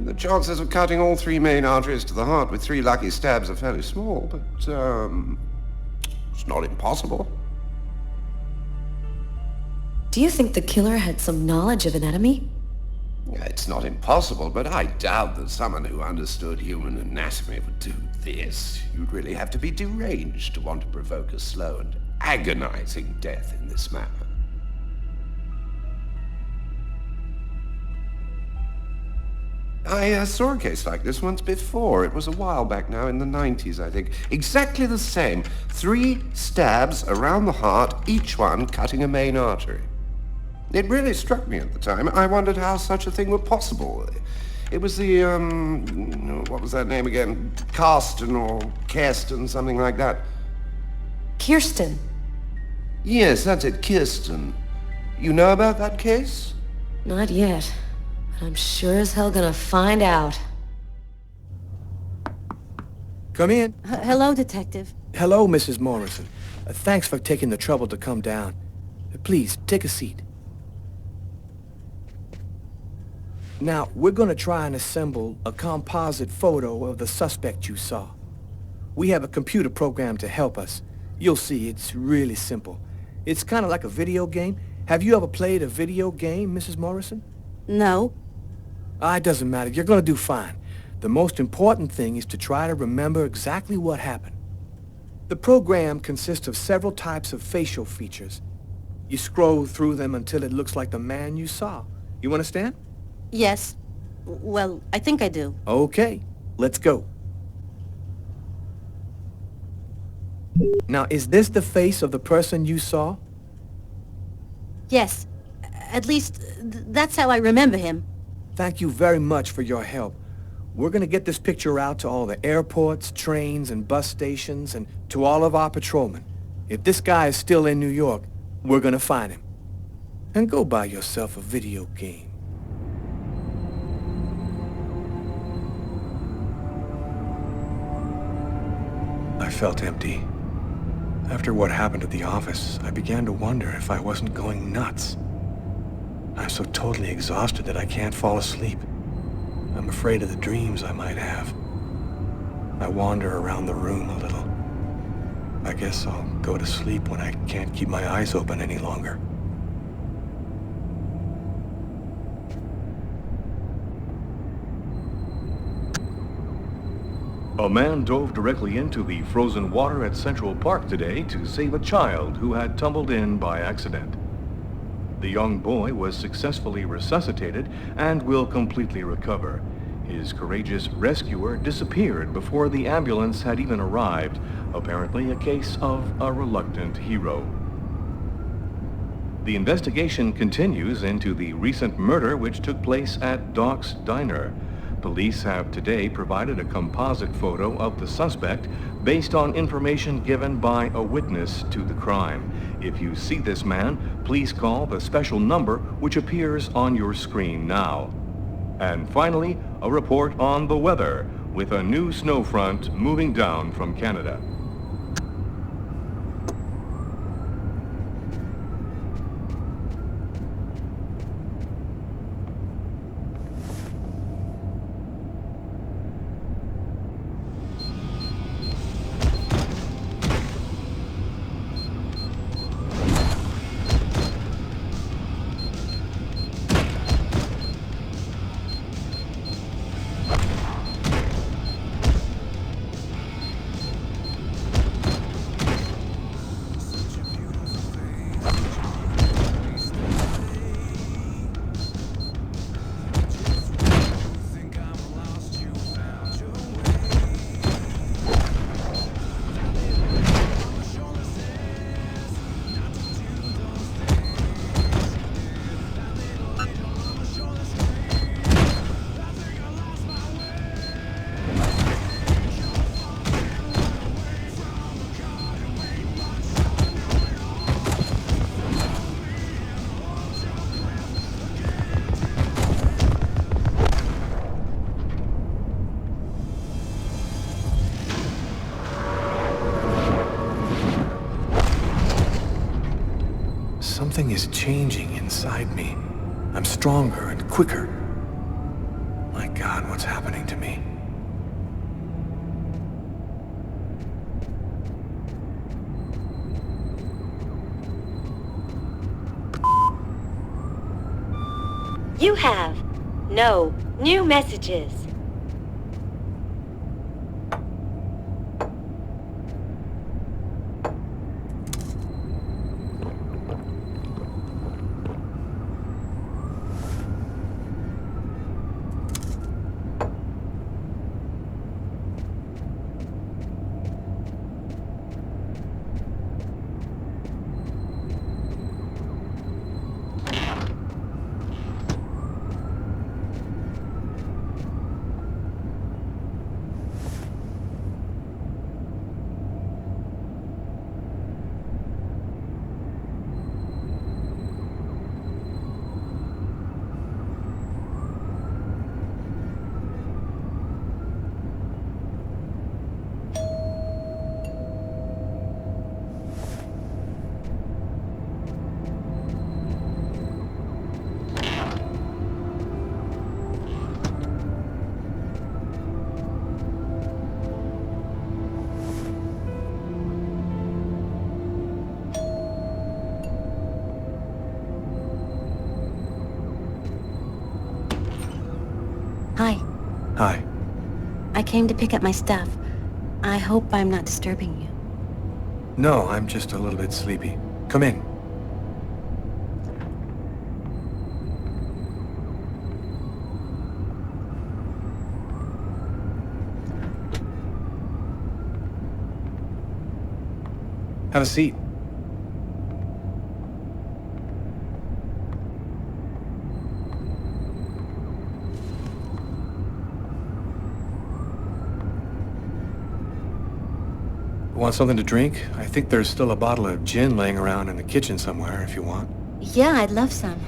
Speaker 2: The chances of cutting all 3 main arteries to the heart with 3 lucky stabs are fairly small, but, it's not impossible.
Speaker 3: Do you think the killer had some knowledge of anatomy?
Speaker 2: It's not impossible, but I doubt that someone who understood human anatomy would do this. You'd really have to be deranged to want to provoke a slow and agonizing death in this manner. I saw a case like this once before. It was a while back now, in the 90s, I think. Exactly the same. 3 stabs around the heart, each one cutting a main artery. It really struck me at the time. I wondered how such a thing were possible. It was the, what was that name again? Karsten or Kirsten, something like that.
Speaker 3: Kirsten?
Speaker 2: Yes, that's it, Kirsten. You know about that case?
Speaker 3: Not yet. But I'm sure as hell gonna find out.
Speaker 6: Come in.
Speaker 15: Hello, Detective.
Speaker 6: Hello, Mrs. Morrison. Thanks for taking the trouble to come down. Please, take a seat. Now, we're gonna try and assemble a composite photo of the suspect you saw. We have a computer program to help us. You'll see, it's really simple. It's kind of like a video game. Have you ever played a video game, Mrs. Morrison?
Speaker 15: No.
Speaker 6: It doesn't matter. You're gonna do fine. The most important thing is to try to remember exactly what happened. The program consists of several types of facial features. You scroll through them until it looks like the man you saw. You understand?
Speaker 15: Yes. Well, I think I do.
Speaker 6: Okay, let's go. Now, is this the face of the person you saw?
Speaker 15: Yes. At least, that's how I remember him.
Speaker 6: Thank you very much for your help. We're gonna get this picture out to all the airports, trains, and bus stations, and to all of our patrolmen. If this guy is still in New York, we're gonna find him. And go buy yourself a video game.
Speaker 1: I felt empty. After what happened at the office, I began to wonder if I wasn't going nuts. I'm so totally exhausted that I can't fall asleep. I'm afraid of the dreams I might have. I wander around the room a little. I guess I'll go to sleep when I can't keep my eyes open any longer.
Speaker 16: A man dove directly into the frozen water at Central Park today to save a child who had tumbled in by accident. The young boy was successfully resuscitated and will completely recover. His courageous rescuer disappeared before the ambulance had even arrived, apparently a case of a reluctant hero. The investigation continues into the recent murder which took place at Doc's Diner. Police have today provided a composite photo of the suspect based on information given by a witness to the crime. If you see this man, please call the special number which appears on your screen now. And finally, a report on the weather with a new snow front moving down from Canada.
Speaker 1: Something is changing inside me. I'm stronger and quicker. My God, what's happening to me?
Speaker 8: You have no new messages.
Speaker 15: Hi.
Speaker 1: Hi.
Speaker 15: I came to pick up my stuff. I hope I'm not disturbing you.
Speaker 1: No, I'm just a little bit sleepy. Come in. Have a seat. Want something to drink? I think there's still a bottle of gin laying around in the kitchen somewhere, if you want.
Speaker 15: Yeah, I'd love some.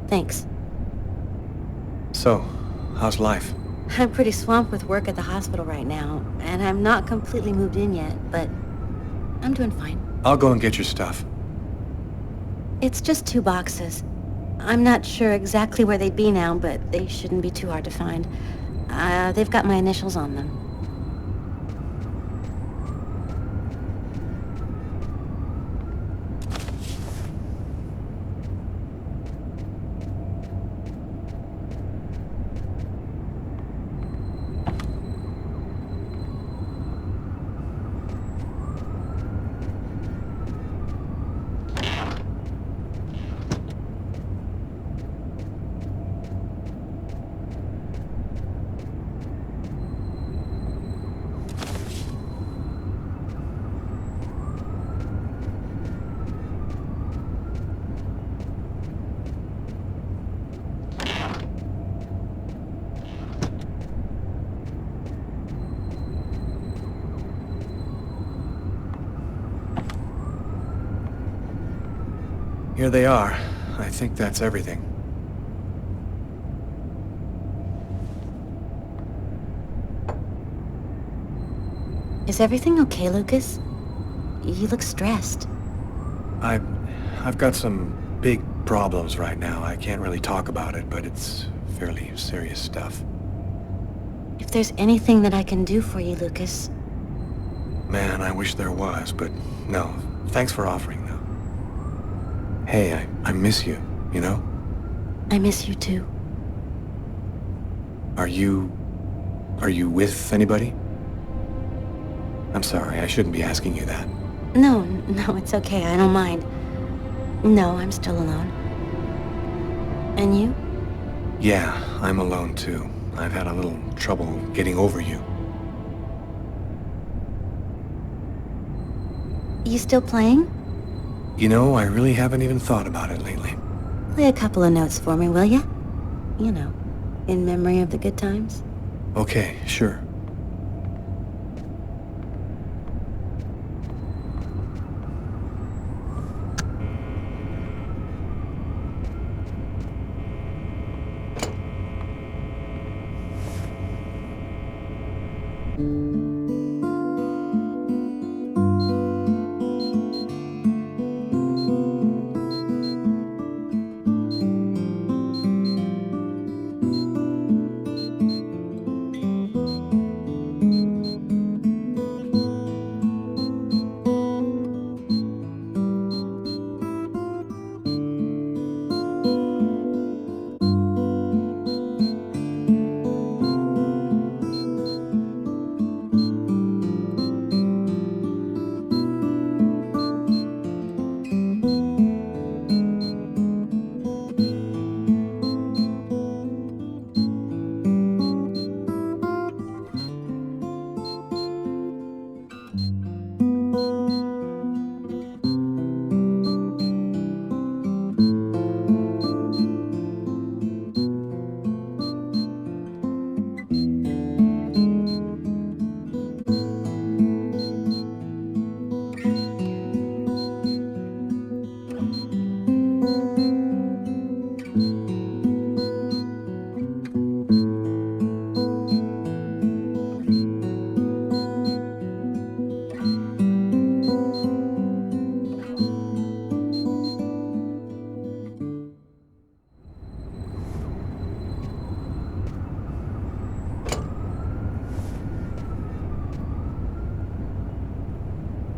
Speaker 15: Thanks.
Speaker 1: So, how's life?
Speaker 15: I'm pretty swamped with work at the hospital right now, and I'm not completely moved in yet, but I'm doing fine.
Speaker 1: I'll go and get your stuff.
Speaker 15: It's just 2 boxes. I'm not sure exactly where they'd be now, but they shouldn't be too hard to find. They've got my initials on them.
Speaker 1: Here they are. I think that's everything.
Speaker 15: Is everything okay, Lucas? You look stressed.
Speaker 1: I've got some big problems right now. I can't really talk about it, but it's fairly serious stuff.
Speaker 15: If there's anything that I can do for you, Lucas...
Speaker 1: Man, I wish there was, but no. Thanks for offering, though. Hey, I miss you, you know?
Speaker 15: I miss you too.
Speaker 1: Are you with anybody? I'm sorry, I shouldn't be asking you that.
Speaker 15: No, it's okay. I don't mind. No, I'm still alone. And you?
Speaker 1: Yeah, I'm alone too. I've had a little trouble getting over you.
Speaker 15: You still playing?
Speaker 1: You know, I really haven't even thought about it lately.
Speaker 15: Play a couple of notes for me, will ya? You know, in memory of the good times.
Speaker 1: Okay, sure.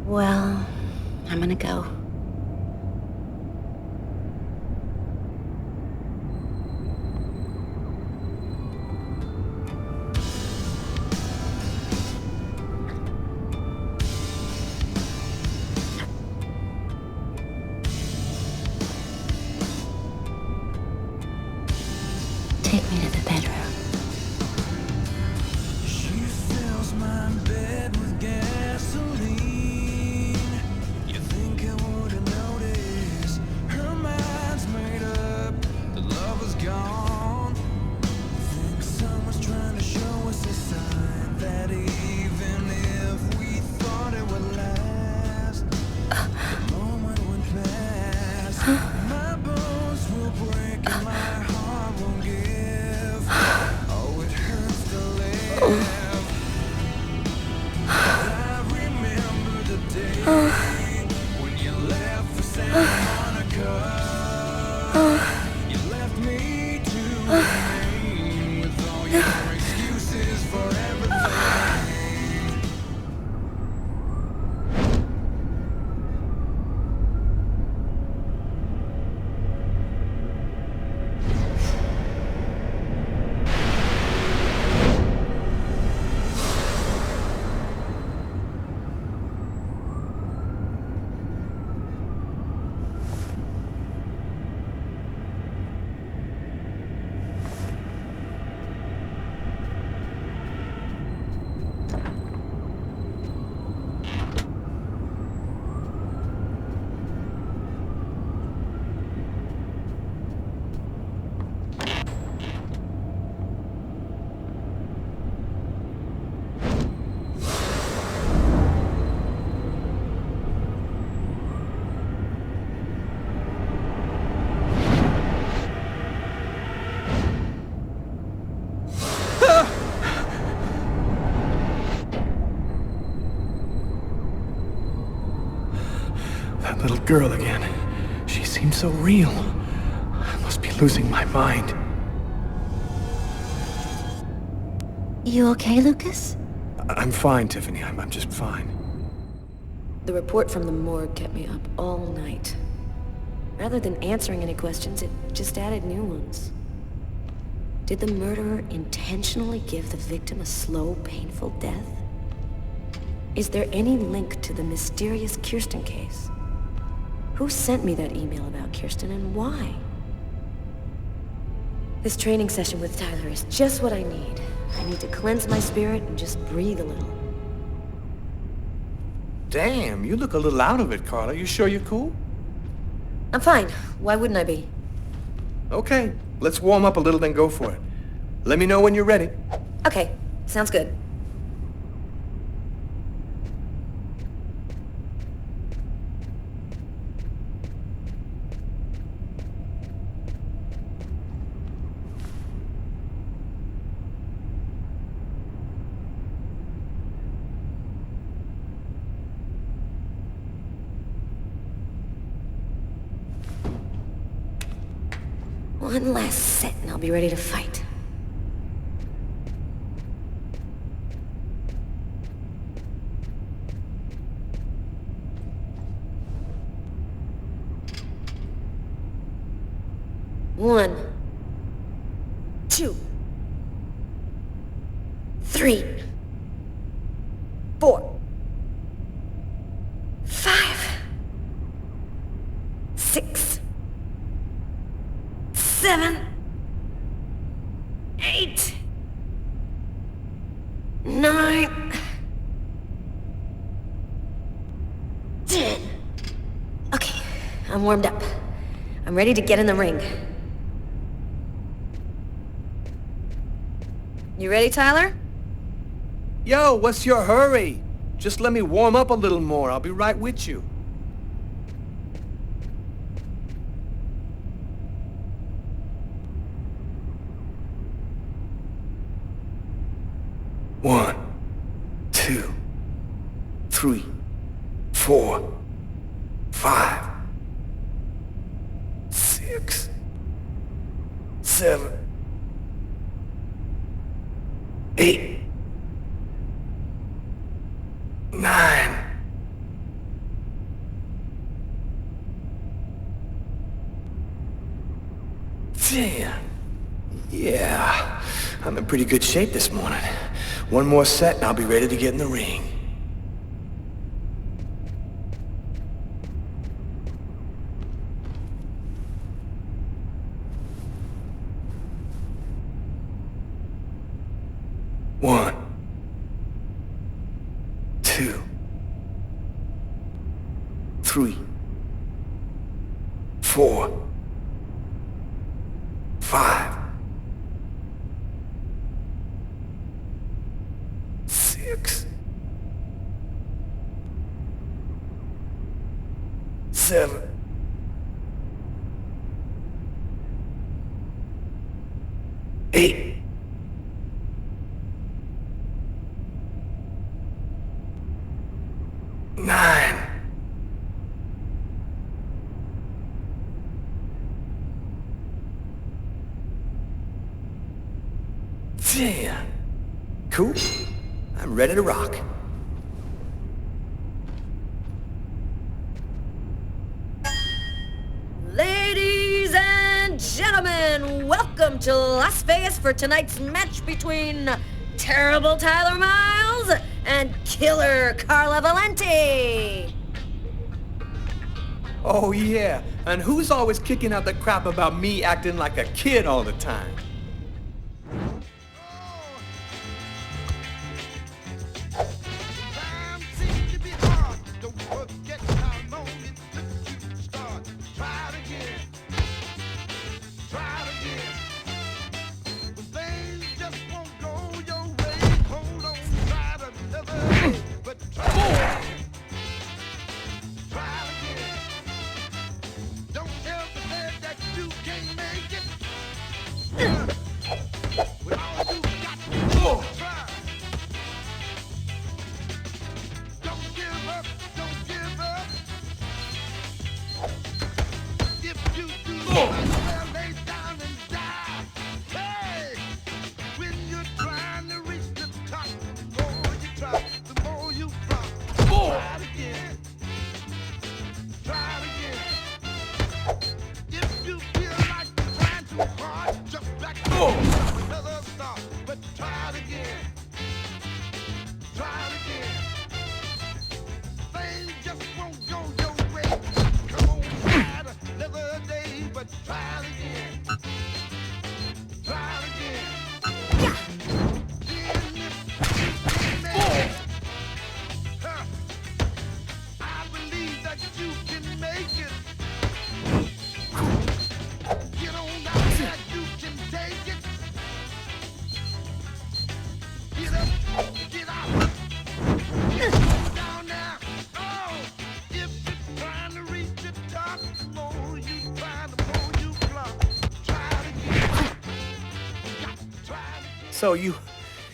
Speaker 15: Well, I'm gonna go.
Speaker 6: That little girl again. She seems so real. I must be losing my mind.
Speaker 15: You okay, Lucas?
Speaker 6: I'm fine, Tiffany. I'm just fine.
Speaker 3: The report from the morgue kept me up all night. Rather than answering any questions, it just added new ones. Did the murderer intentionally give the victim a slow, painful death? Is there any link to the mysterious Kirsten case? Who sent me that email about Kirsten and why? This training session with Tyler is just what I need. I need to cleanse my spirit and just breathe a little.
Speaker 6: Damn, you look a little out of it, Carla. You sure you're cool?
Speaker 3: I'm fine. Why wouldn't I be?
Speaker 6: Okay, let's warm up a little, then go for it. Let me know when you're ready.
Speaker 3: Okay, sounds good. One last set and I'll be ready to fight. One, 2, 3, 4, 5, 6, 7, 8, 9, 10. Okay, I'm warmed up. I'm ready to get in the ring. You ready, Tyler?
Speaker 6: Yo, what's your hurry? Just let me warm up a little more. I'll be right with you. One, 2, 3, 4, 5, 6, 7, 8, 9. Damn. Yeah, I'm in pretty good shape this morning. One more set and I'll be ready to get in the ring. One, 2, 3, 4, 5, 6, 7, 8. 9. Damn. Cool. I'm ready to rock.
Speaker 3: Ladies and gentlemen, welcome to Las Vegas for tonight's match between terrible Tyler Miles and killer Carla Valenti.
Speaker 6: Oh yeah, and who's always kicking out the crap about me acting like a kid all the time? So, you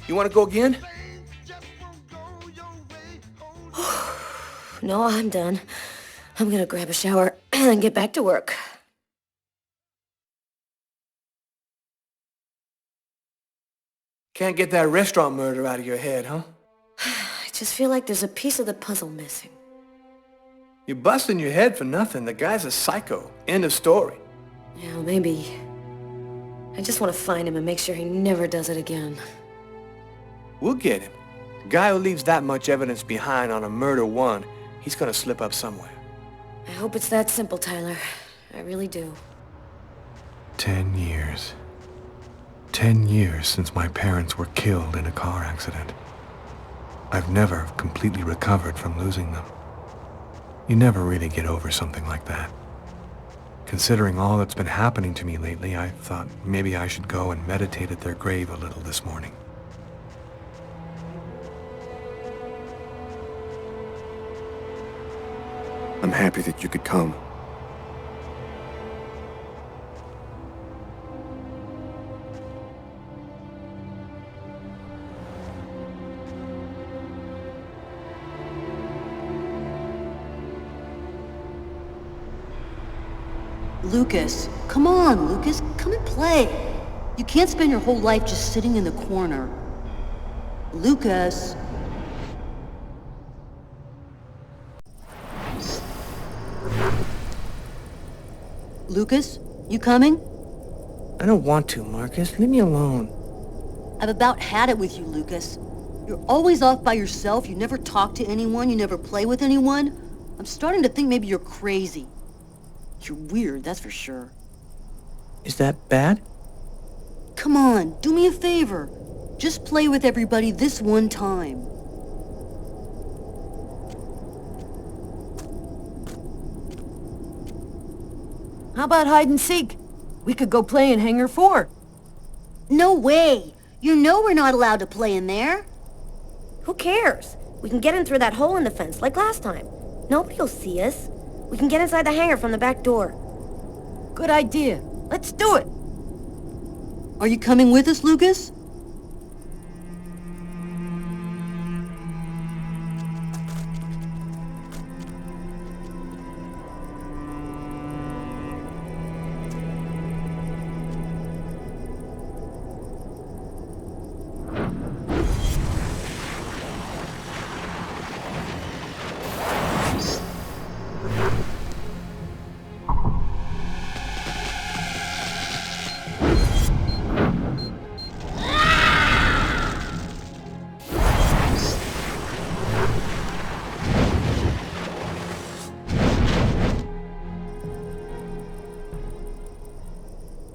Speaker 6: want to go again?
Speaker 3: No, I'm done. I'm gonna grab a shower and get back to work.
Speaker 6: Can't get that restaurant murder out of your head, huh?
Speaker 3: I just feel like there's a piece of the puzzle missing.
Speaker 6: You're busting your head for nothing. The guy's a psycho. End of story.
Speaker 3: Yeah, well, maybe. I just want to find him and make sure he never does it again.
Speaker 6: We'll get him. The guy who leaves that much evidence behind on a murder one, he's gonna slip up somewhere.
Speaker 3: I hope it's that simple, Tyler. I really do.
Speaker 1: 10 years. 10 years since my parents were killed in a car accident. I've never completely recovered from losing them. You never really get over something like that. Considering all that's been happening to me lately, I thought maybe I should go and meditate at their grave a little this morning.
Speaker 11: I'm happy that you could come.
Speaker 17: Lucas, come on, Lucas, come and play. You can't spend your whole life just sitting in the corner. Lucas. Lucas, you coming?
Speaker 6: I don't want to, Marcus. Leave me alone.
Speaker 17: I've about had it with you, Lucas. You're always off by yourself, you never talk to anyone, you never play with anyone. I'm starting to think maybe you're crazy. You're weird, that's for sure.
Speaker 6: Is that bad?
Speaker 17: Come on, do me a favor. Just play with everybody this one time.
Speaker 4: How about hide and seek? We could go play in Hangar 4.
Speaker 17: No way! You know we're not allowed to play in there.
Speaker 3: Who cares? We can get in through that hole in the fence like last time. Nobody'll see us. We can get inside the hangar from the back door.
Speaker 4: Good idea. Let's do it.
Speaker 17: Are you coming with us, Lucas?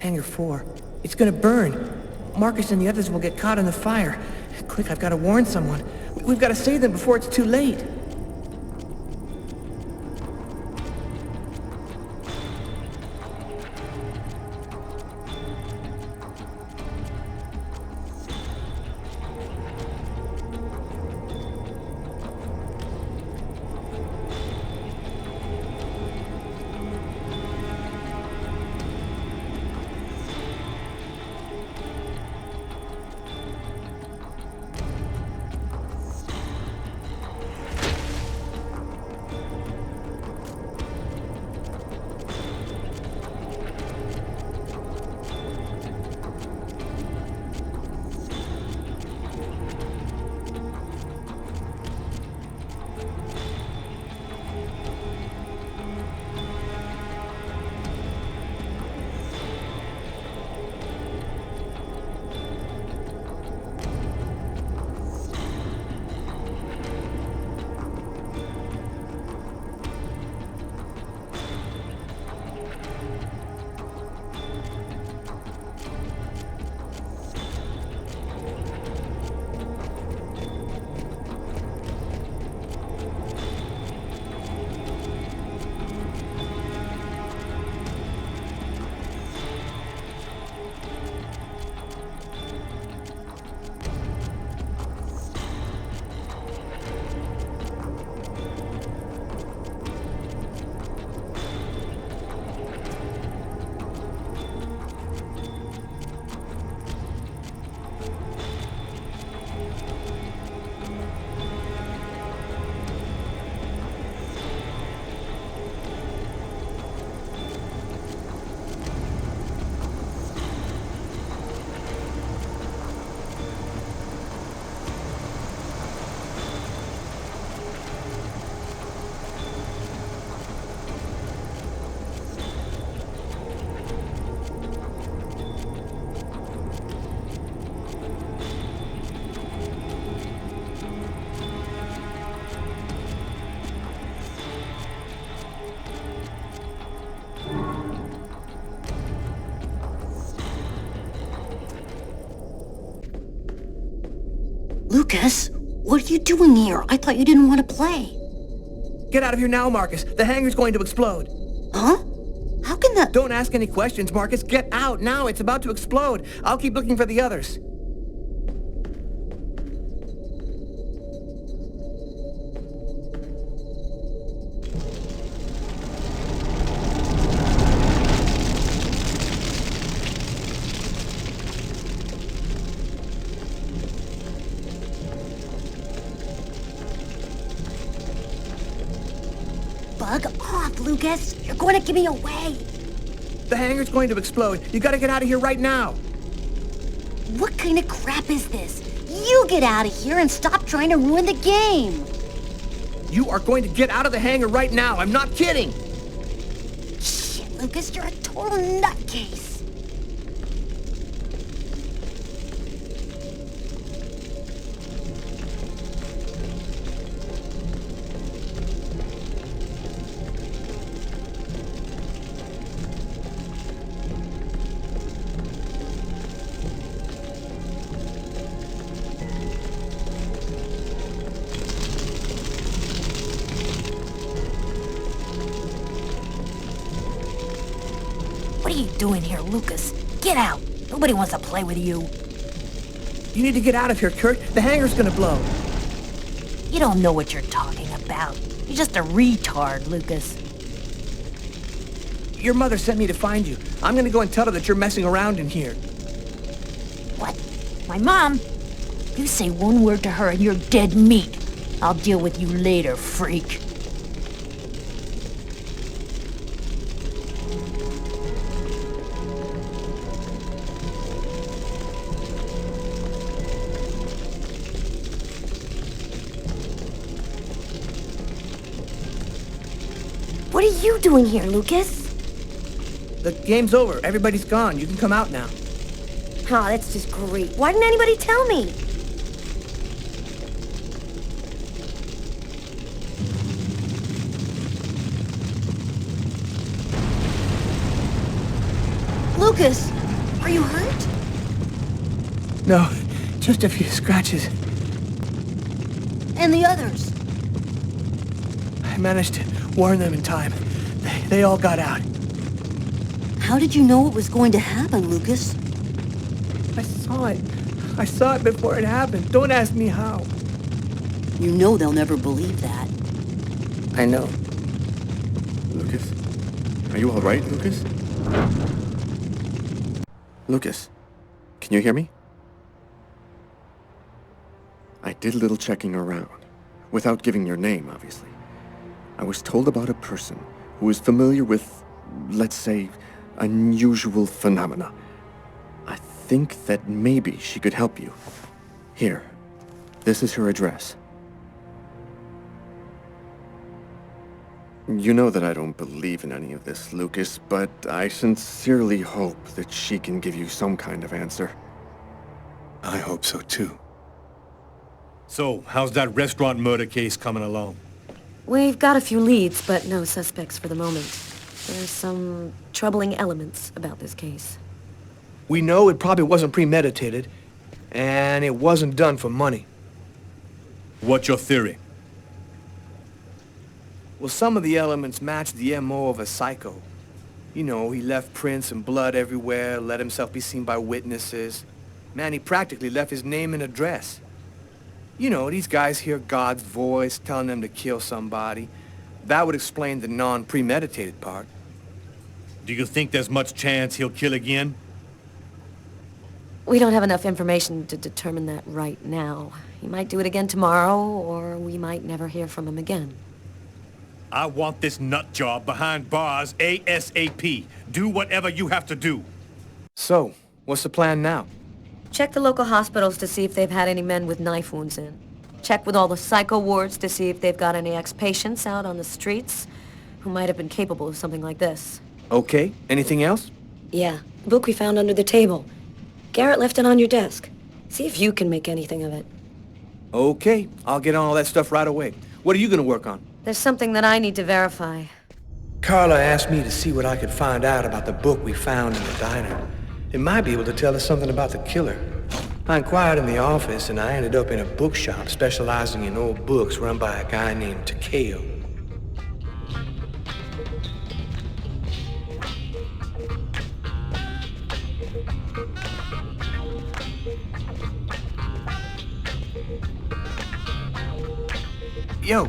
Speaker 6: Hangar 4. It's gonna burn. Marcus and the others will get caught in the fire. Quick, I've got to warn someone. We've got to save them before it's too late.
Speaker 17: Lucas, what are you doing here? I thought you didn't want to play.
Speaker 6: Get out of here now, Marcus. The hangar's going to explode.
Speaker 17: Huh? How can the...
Speaker 6: Don't ask any questions, Marcus. Get out now. It's about to explode. I'll keep looking for the others.
Speaker 17: Bug off, Lucas. You're going to give me away.
Speaker 6: The hangar's going to explode. You gotta get out of here right now.
Speaker 17: What kind of crap is this? You get out of here and stop trying to ruin the game.
Speaker 6: You are going to get out of the hangar right now. I'm not kidding.
Speaker 17: Shit, Lucas, you're a total nutcase. What are you doing here, Lucas? Get out! Nobody wants to play with you.
Speaker 6: You need to get out of here, Kurt. The hangar's gonna blow.
Speaker 17: You don't know what you're talking about. You're just a retard, Lucas.
Speaker 6: Your mother sent me to find you. I'm gonna go and tell her that you're messing around in here.
Speaker 17: What? My mom? You say one word to her and you're dead meat. I'll deal with you later, freak. What are you doing here, Lucas?
Speaker 6: The game's over. Everybody's gone. You can come out now.
Speaker 3: Oh, that's just great. Why didn't anybody tell me?
Speaker 17: Lucas, are you hurt?
Speaker 6: No, just a few scratches.
Speaker 17: And the others?
Speaker 6: I managed to warn them in time. They all got out.
Speaker 17: How did you know it was going to happen, Lucas?
Speaker 6: I saw it. I saw it before it happened. Don't ask me how.
Speaker 17: You know they'll never believe that.
Speaker 6: I know.
Speaker 11: Lucas? Are you all right, Lucas? Lucas, can you hear me? I did a little checking around, without giving your name, obviously. I was told about a person who is familiar with, let's say, unusual phenomena. I think that maybe she could help you. Here, this is her address. You know that I don't believe in any of this, Lucas, but I sincerely hope that she can give you some kind of answer.
Speaker 1: I hope so too.
Speaker 18: So, how's that restaurant murder case coming along?
Speaker 3: We've got a few leads, but no suspects for the moment. There's some troubling elements about this case.
Speaker 6: We know it probably wasn't premeditated, and it wasn't done for money.
Speaker 18: What's your theory?
Speaker 6: Well, some of the elements match the MO of a psycho. You know, he left prints and blood everywhere, let himself be seen by witnesses. Man, he practically left his name and address. You know, these guys hear God's voice telling them to kill somebody. That would explain the non-premeditated part.
Speaker 18: Do you think there's much chance he'll kill again?
Speaker 3: We don't have enough information to determine that right now. He might do it again tomorrow, or we might never hear from him again.
Speaker 18: I want this nut job behind bars ASAP. Do whatever you have to do.
Speaker 6: So, what's the plan now?
Speaker 3: Check the local hospitals to see if they've had any men with knife wounds in. Check with all the psycho wards to see if they've got any ex-patients out on the streets who might have been capable of something like this.
Speaker 6: Okay, anything else?
Speaker 3: Yeah, the book we found under the table. Garrett left it on your desk. See if you can make anything of it.
Speaker 6: Okay, I'll get on all that stuff right away. What are you gonna work on?
Speaker 3: There's something that I need to verify.
Speaker 6: Carla asked me to see what I could find out about the book we found in the diner. It might be able to tell us something about the killer. I inquired in the office, and I ended up in a bookshop specializing in old books run by a guy named Takeo. Yo!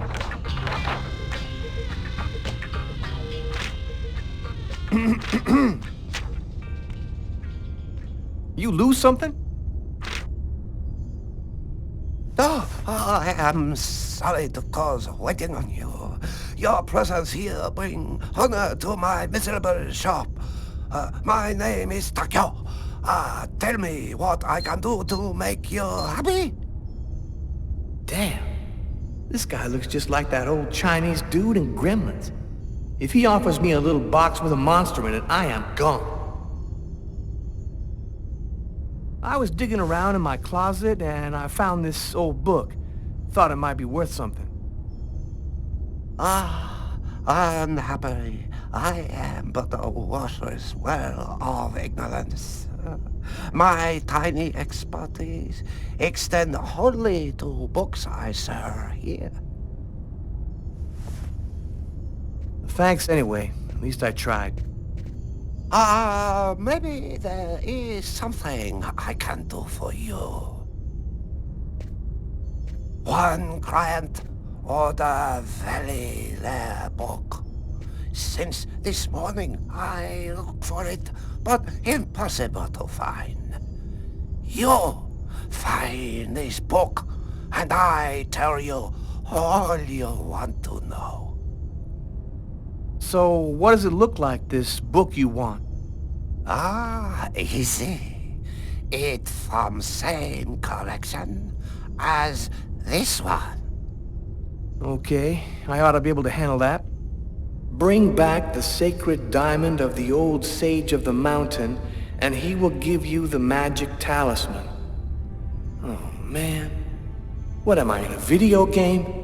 Speaker 6: You lose something?
Speaker 2: Oh, I am sorry to cause waiting on you. Your presence here brings honor to my miserable shop. My name is Takeo. Tell me what I can do to make you happy?
Speaker 6: Damn. This guy looks just like that old Chinese dude in Gremlins. If he offers me a little box with a monster in it, I am gone. I was digging around in my closet and I found this old book. Thought it might be worth something.
Speaker 2: Unhappily, I am but a worthless well of ignorance. My tiny expertise extend wholly to books I sell here.
Speaker 6: Thanks anyway. At least I tried.
Speaker 2: Maybe there is something I can do for you. One client ordered a very rare book. Since this morning, I look for it, but impossible to find. You find this book, and I tell you all you want to know.
Speaker 6: So, what does it look like, this book you want?
Speaker 2: Easy. It from same collection as this one.
Speaker 6: Okay, I ought to be able to handle that. Bring back the sacred diamond of the old sage of the mountain, and he will give you the magic talisman. Oh, man. What am I, in a video game?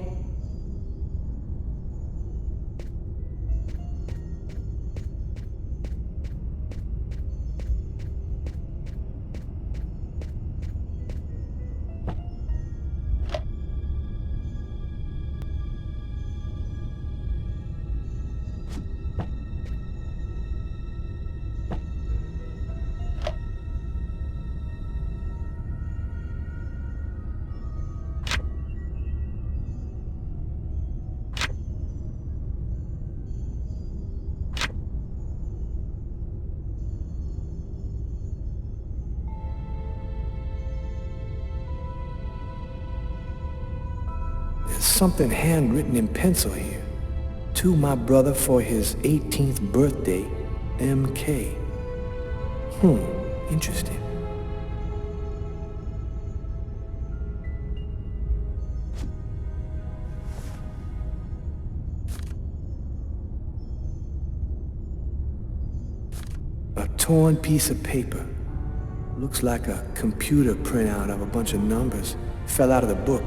Speaker 6: Something handwritten in pencil here. To my brother for his 18th birthday, MK. Interesting. A torn piece of paper. Looks like a computer printout of a bunch of numbers. Fell out of the book.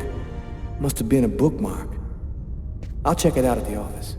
Speaker 6: Must have been a bookmark. I'll check it out at the office.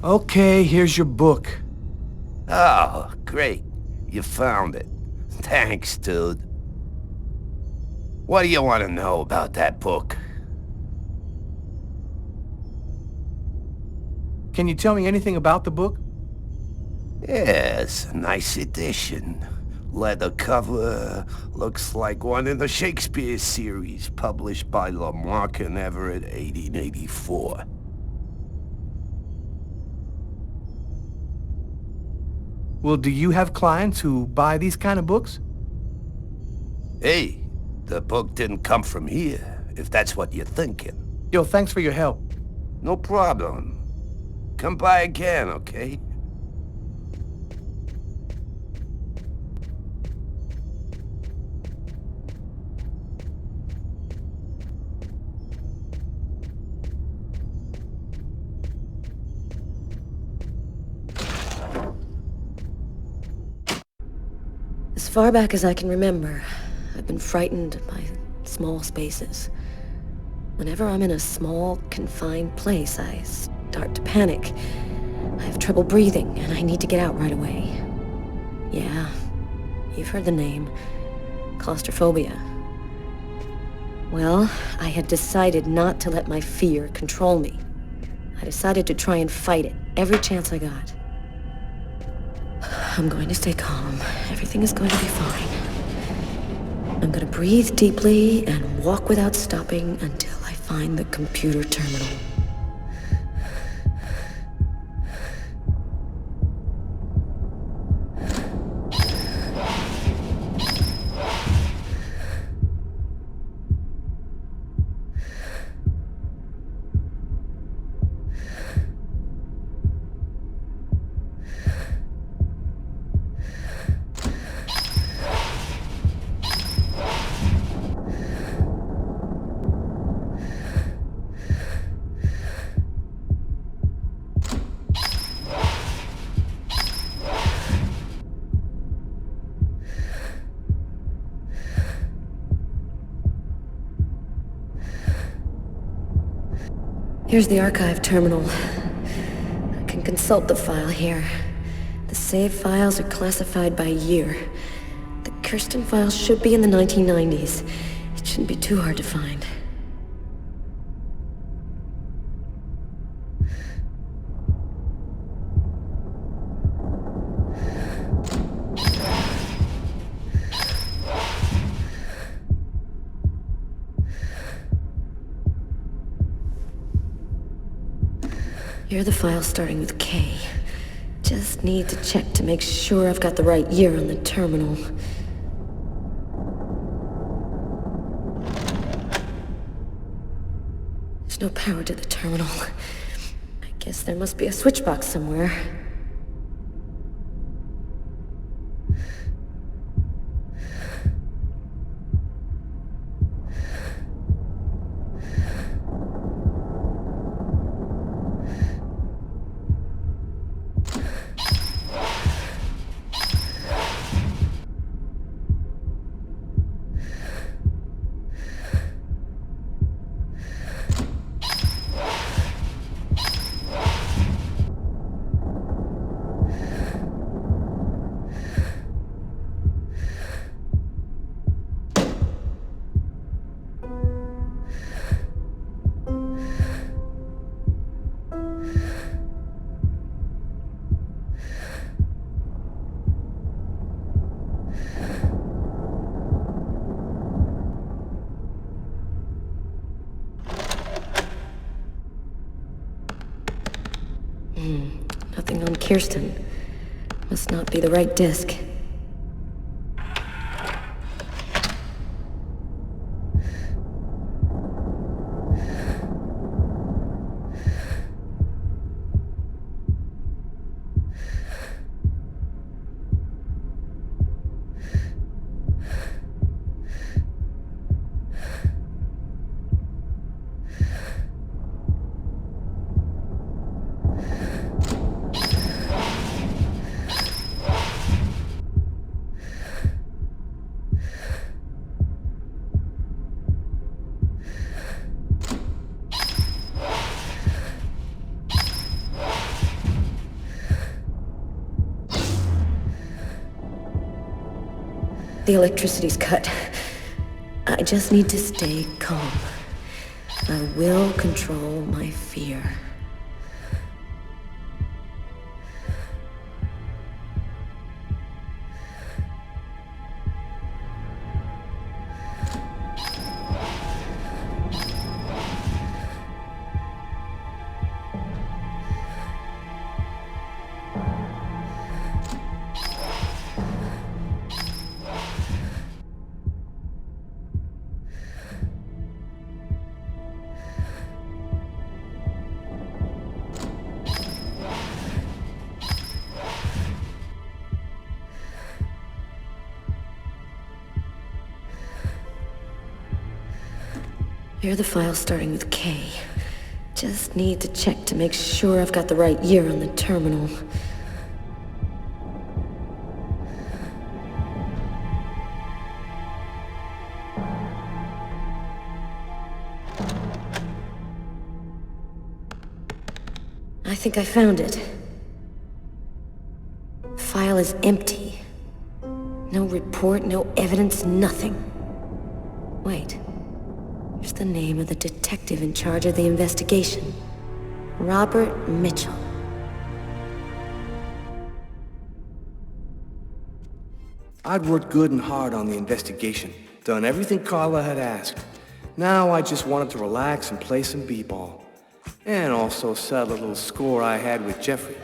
Speaker 6: Okay, here's your book.
Speaker 19: Oh, great. You found it. Thanks, dude. What do you want to know about that book?
Speaker 6: Can you tell me anything about the book?
Speaker 19: Yes, a nice edition. Leather cover, looks like one in the Shakespeare series, published by Lamarck and Everett, 1884.
Speaker 6: Well, do you have clients who buy these kind of books?
Speaker 19: Hey, the book didn't come from here, if that's what you're thinking.
Speaker 6: Yo, thanks for your help.
Speaker 19: No problem. Come by again, okay?
Speaker 3: As far back as I can remember, I've been frightened by small spaces. Whenever I'm in a small, confined place, I start to panic. I have trouble breathing, and I need to get out right away. Yeah, you've heard the name. Claustrophobia. Well, I had decided not to let my fear control me. I decided to try and fight it every chance I got. I'm going to stay calm. Everything is going to be fine. I'm going to breathe deeply and walk without stopping until I find the computer terminal. Here's the archive terminal. I can consult the file here. The save files are classified by year. The Kirsten files should be in the 1990s. It shouldn't be too hard to find. Here are the files starting with K. Just need to check to make sure I've got the right year on the terminal. There's no power to the terminal. I guess there must be a switch box somewhere. Nothing on Kirsten. Must not be the right disc. the electricity's cut. I just need to stay calm. I will control my fear. Here are the files starting with K. Just need to check to make sure I've got the right year on the terminal. I think I found it. File is empty. No report, no evidence, nothing. Wait. Here's the name of the detective in charge of the investigation. Robert Mitchell.
Speaker 6: I'd worked good and hard on the investigation. Done everything Carla had asked. Now I just wanted to relax and play some b-ball. And also settle a little score I had with Jeffrey.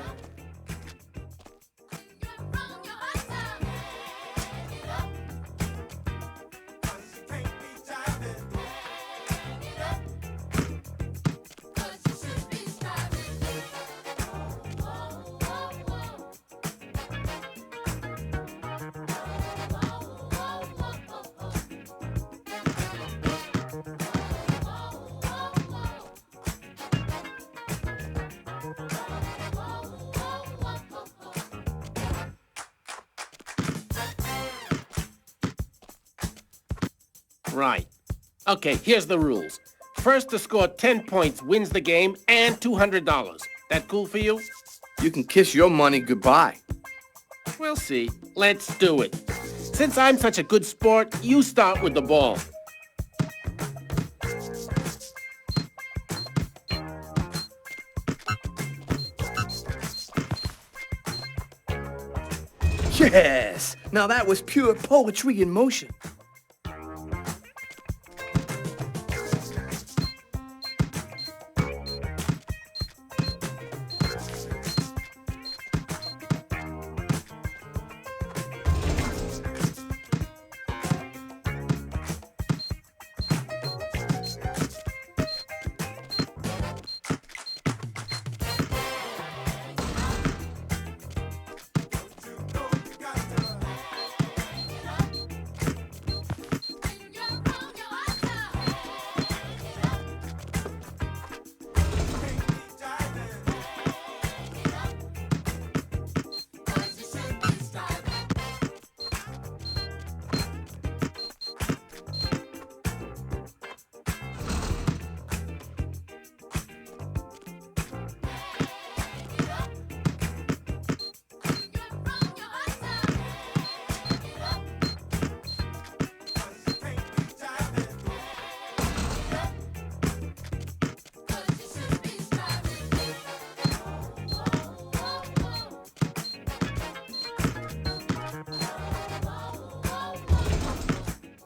Speaker 13: Right. Okay, here's the rules. First to score 10 points wins the game and $200. That cool for you?
Speaker 6: You can kiss your money goodbye.
Speaker 13: We'll see. Let's do it. Since I'm such a good sport, you start with the ball.
Speaker 6: Yes! Now that was pure poetry in motion.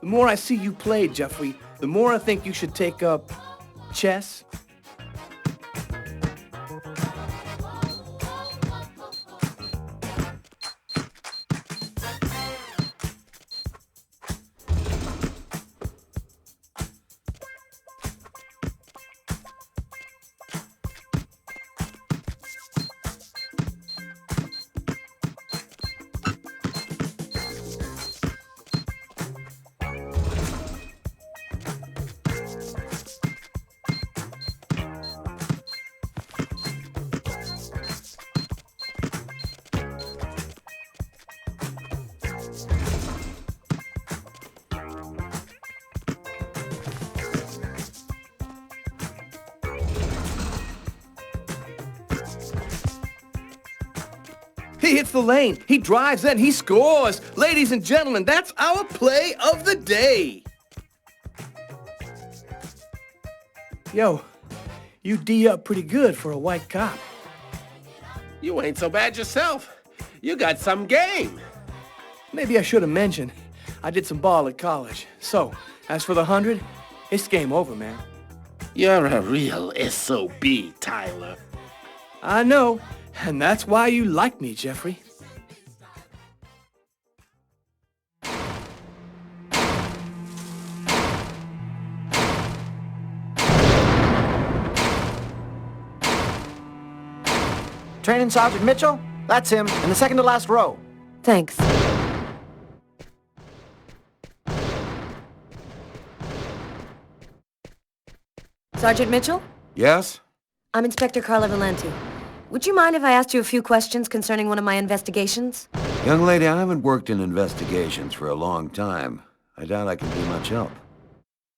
Speaker 6: The more I see you play, Jeffrey, the more I think you should take up chess. He hits the lane, he drives in, he scores! Ladies and gentlemen, that's our play of the day! Yo, you D up pretty good for a white cop.
Speaker 13: You ain't so bad yourself. You got some game.
Speaker 6: Maybe I should have mentioned, I did some ball at college. So, as for the 100, it's game over, man.
Speaker 13: You're a real SOB, Tyler.
Speaker 6: I know, and that's why you like me, Jeffrey.
Speaker 20: Training Sergeant Mitchell? That's him, in the second to last row.
Speaker 3: Thanks. Sergeant Mitchell?
Speaker 21: Yes?
Speaker 3: I'm Inspector Carla Valenti. Would you mind if I asked you a few questions concerning one of my investigations?
Speaker 21: Young lady, I haven't worked in investigations for a long time. I doubt I can be much help.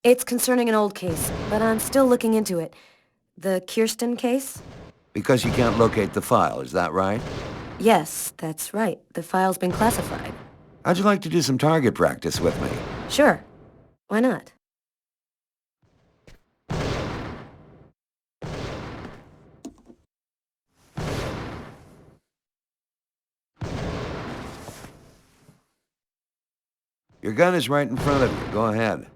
Speaker 3: It's concerning an old case, but I'm still looking into it. The Kirsten case?
Speaker 21: Because you can't locate the file, is that right?
Speaker 3: Yes, that's right. The file's been classified.
Speaker 21: How'd you like to do some target practice with me?
Speaker 3: Sure. Why not?
Speaker 21: Your gun is right in front of you. Go ahead.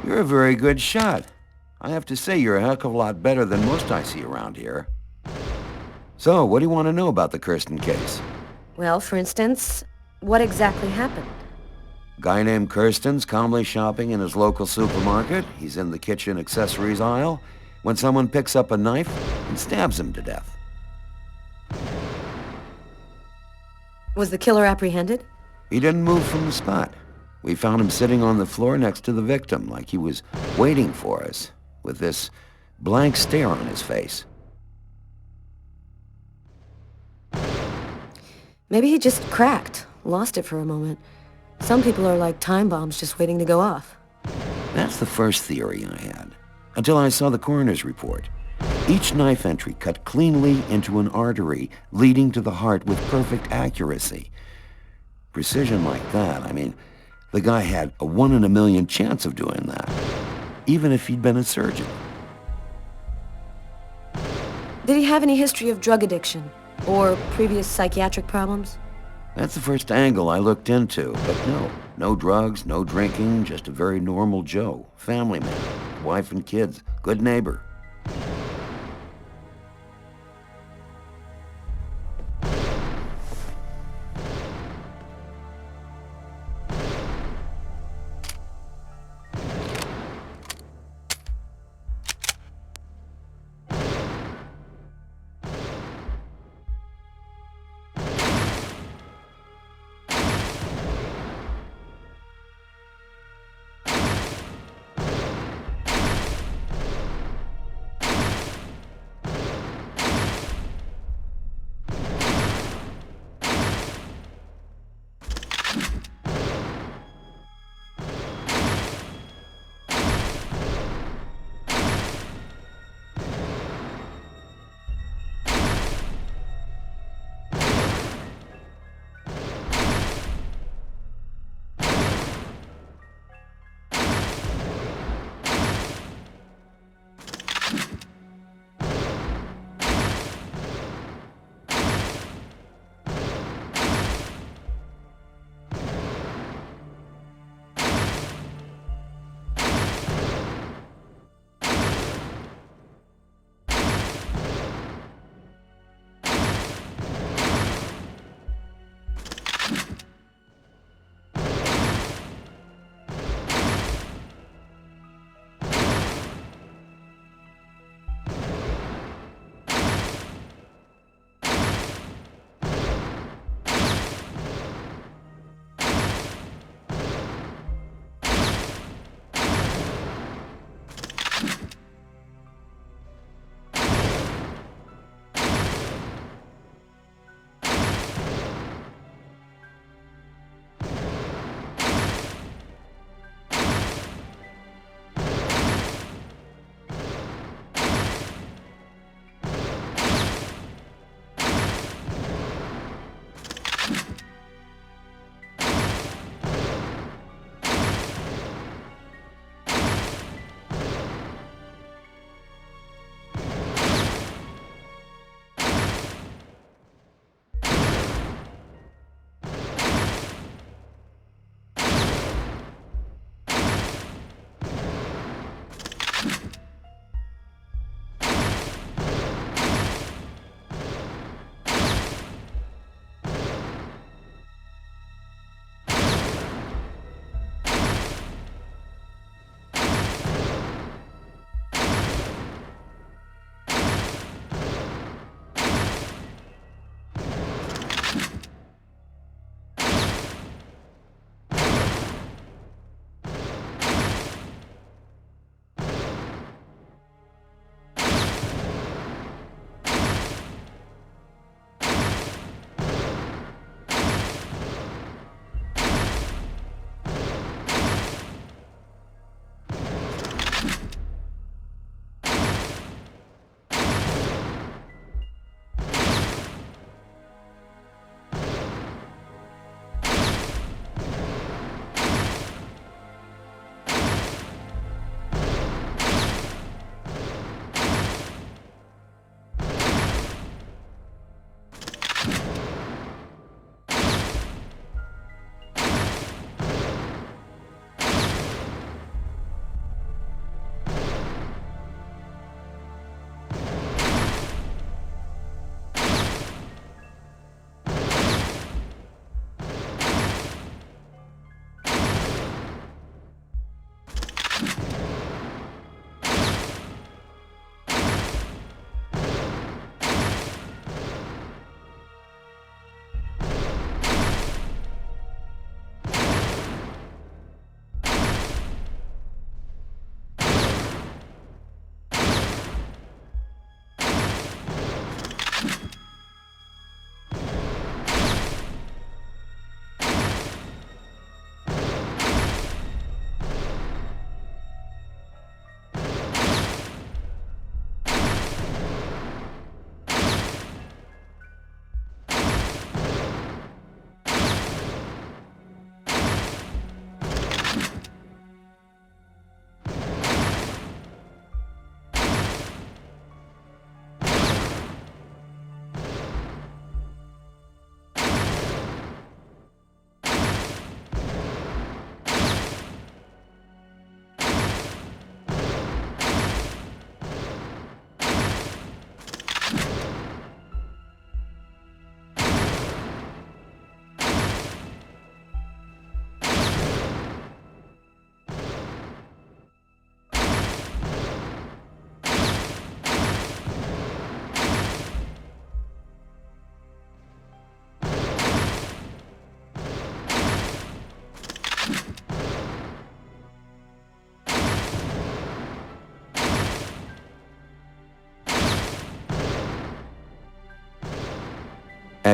Speaker 21: You're a very good shot. I have to say you're a heck of a lot better than most I see around here. So, what do you want to know about the Kirsten case?
Speaker 3: Well, for instance, what exactly happened?
Speaker 21: Guy named Kirsten's calmly shopping in his local supermarket. He's in the kitchen accessories aisle when someone picks up a knife and stabs him to death.
Speaker 3: Was the killer apprehended?
Speaker 21: He didn't move from the spot. We found him sitting on the floor next to the victim, like he was waiting for us, with this blank stare on his face.
Speaker 3: Maybe he just cracked, lost it for a moment. Some people are like time bombs just waiting to go off.
Speaker 21: That's the first theory I had, until I saw the coroner's report. Each knife entry cut cleanly into an artery, leading to the heart with perfect accuracy. Precision like that, I mean, the guy had a 1 in a million chance of doing that, even if he'd been a surgeon.
Speaker 3: Did he have any history of drug addiction? Or previous psychiatric problems?
Speaker 21: That's the first angle I looked into, but no. No drugs, no drinking, just a very normal Joe. Family man, wife and kids, good neighbor.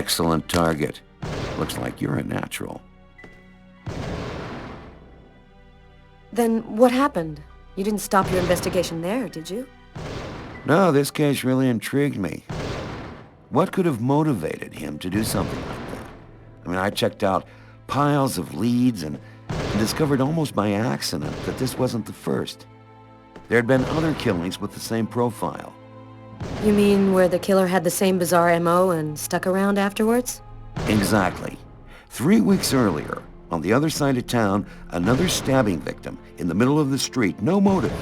Speaker 21: Excellent target. Looks like you're a natural.
Speaker 3: Then what happened? You didn't stop your investigation there, did you?
Speaker 21: No, this case really intrigued me. What could have motivated him to do something like that? I mean, I checked out piles of leads and discovered almost by accident that this wasn't the first. There had been other killings with the same profile.
Speaker 3: You mean where the killer had the same bizarre MO and stuck around afterwards?
Speaker 21: Exactly. 3 weeks earlier, on the other side of town, another stabbing victim in the middle of the street, no motive.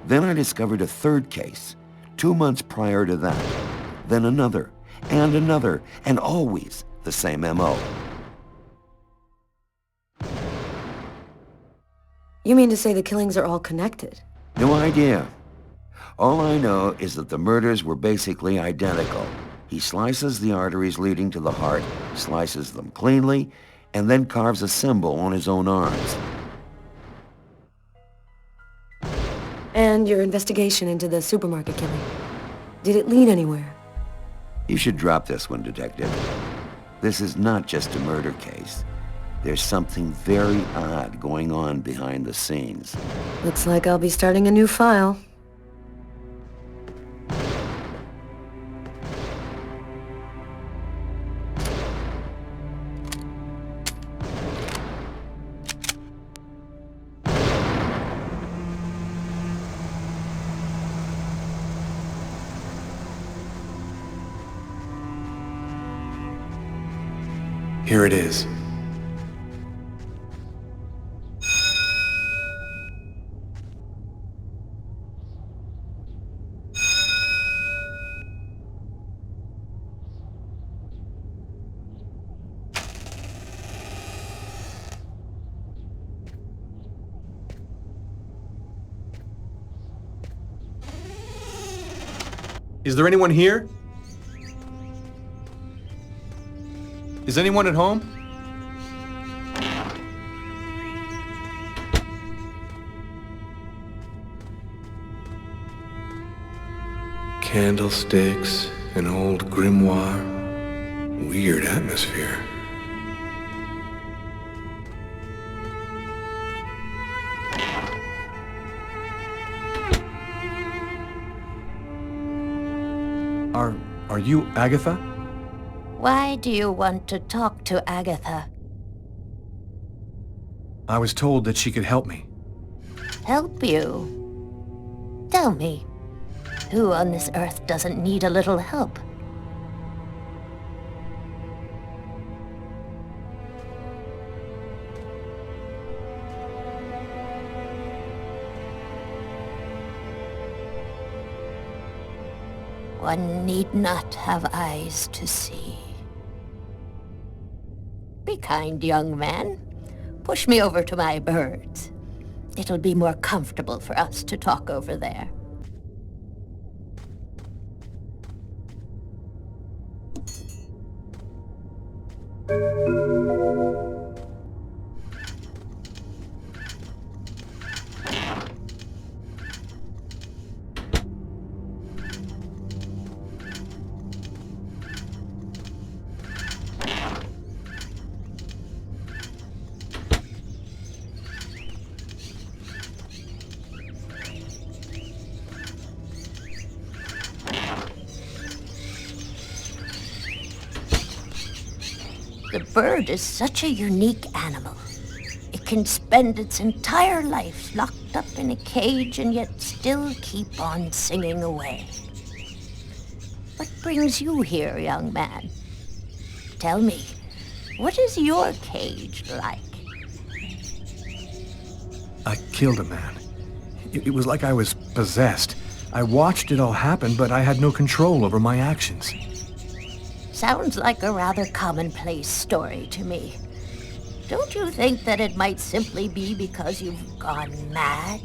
Speaker 21: Then I discovered a third case, 2 months prior to that. Then another, and always the same MO.
Speaker 3: You mean to say the killings are all connected?
Speaker 21: No idea. All I know is that the murders were basically identical. He slices the arteries leading to the heart, slices them cleanly, and then carves a symbol on his own arms.
Speaker 3: And your investigation into the supermarket killing. Did it lead anywhere?
Speaker 21: You should drop this one, Detective. This is not just a murder case. There's something very odd going on behind the scenes.
Speaker 3: Looks like I'll be starting a new file.
Speaker 1: Here it is. Is there anyone here? Is anyone at home? Candlesticks, an old grimoire. Weird atmosphere. Are you Agatha?
Speaker 7: Why do you want to talk to Agatha?
Speaker 1: I was told that she could help me.
Speaker 7: Help you? Tell me, who on this earth doesn't need a little help? One need not have eyes to see. Be kind, young man. Push me over to my birds. It'll be more comfortable for us to talk over there. The bird is such a unique animal. It can spend its entire life locked up in a cage and yet still keep on singing away. What brings you here, young man? Tell me, what is your cage like?
Speaker 1: I killed a man. It was like I was possessed. I watched it all happen, but I had no control over my actions.
Speaker 7: Sounds like a rather commonplace story to me. Don't you think that it might simply be because you've gone mad?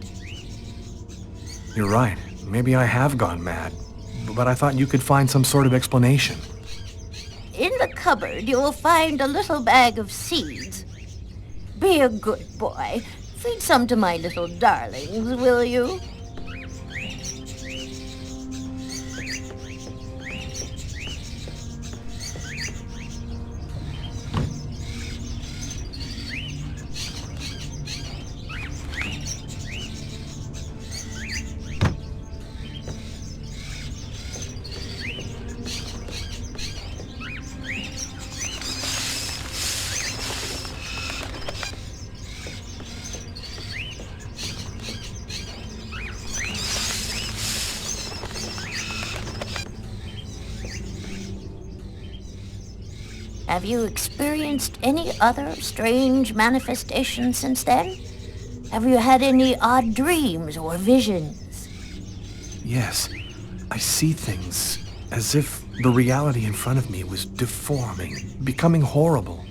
Speaker 1: You're right. Maybe I have gone mad. But I thought you could find some sort of explanation.
Speaker 7: In the cupboard, you will find a little bag of seeds. Be a good boy. Feed some to my little darlings, will you? Have you experienced any other strange manifestations since then? Have you had any odd dreams or visions?
Speaker 6: Yes, I see things as if the reality in front of me was deforming, becoming horrible.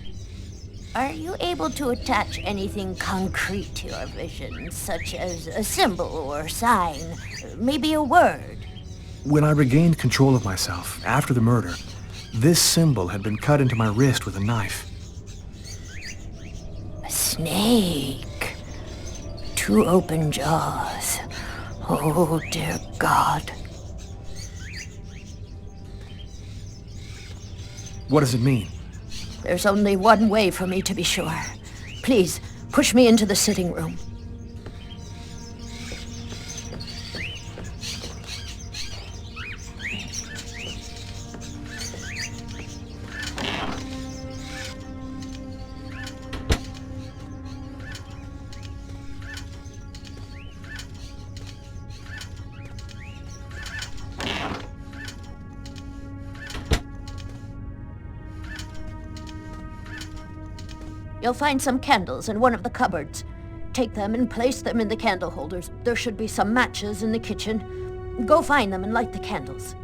Speaker 7: Are you able to attach anything concrete to your visions, such as a symbol or sign, maybe a word?
Speaker 6: When I regained control of myself after the murder, this symbol had been cut into my wrist with a knife.
Speaker 7: A snake. 2 open jaws. Oh, dear God.
Speaker 6: What does it mean?
Speaker 7: There's only one way for me to be sure. Please, push me into the sitting room. You'll find some candles in one of the cupboards. Take them and place them in the candle holders. There should be some matches in the kitchen. Go find them and light the candles.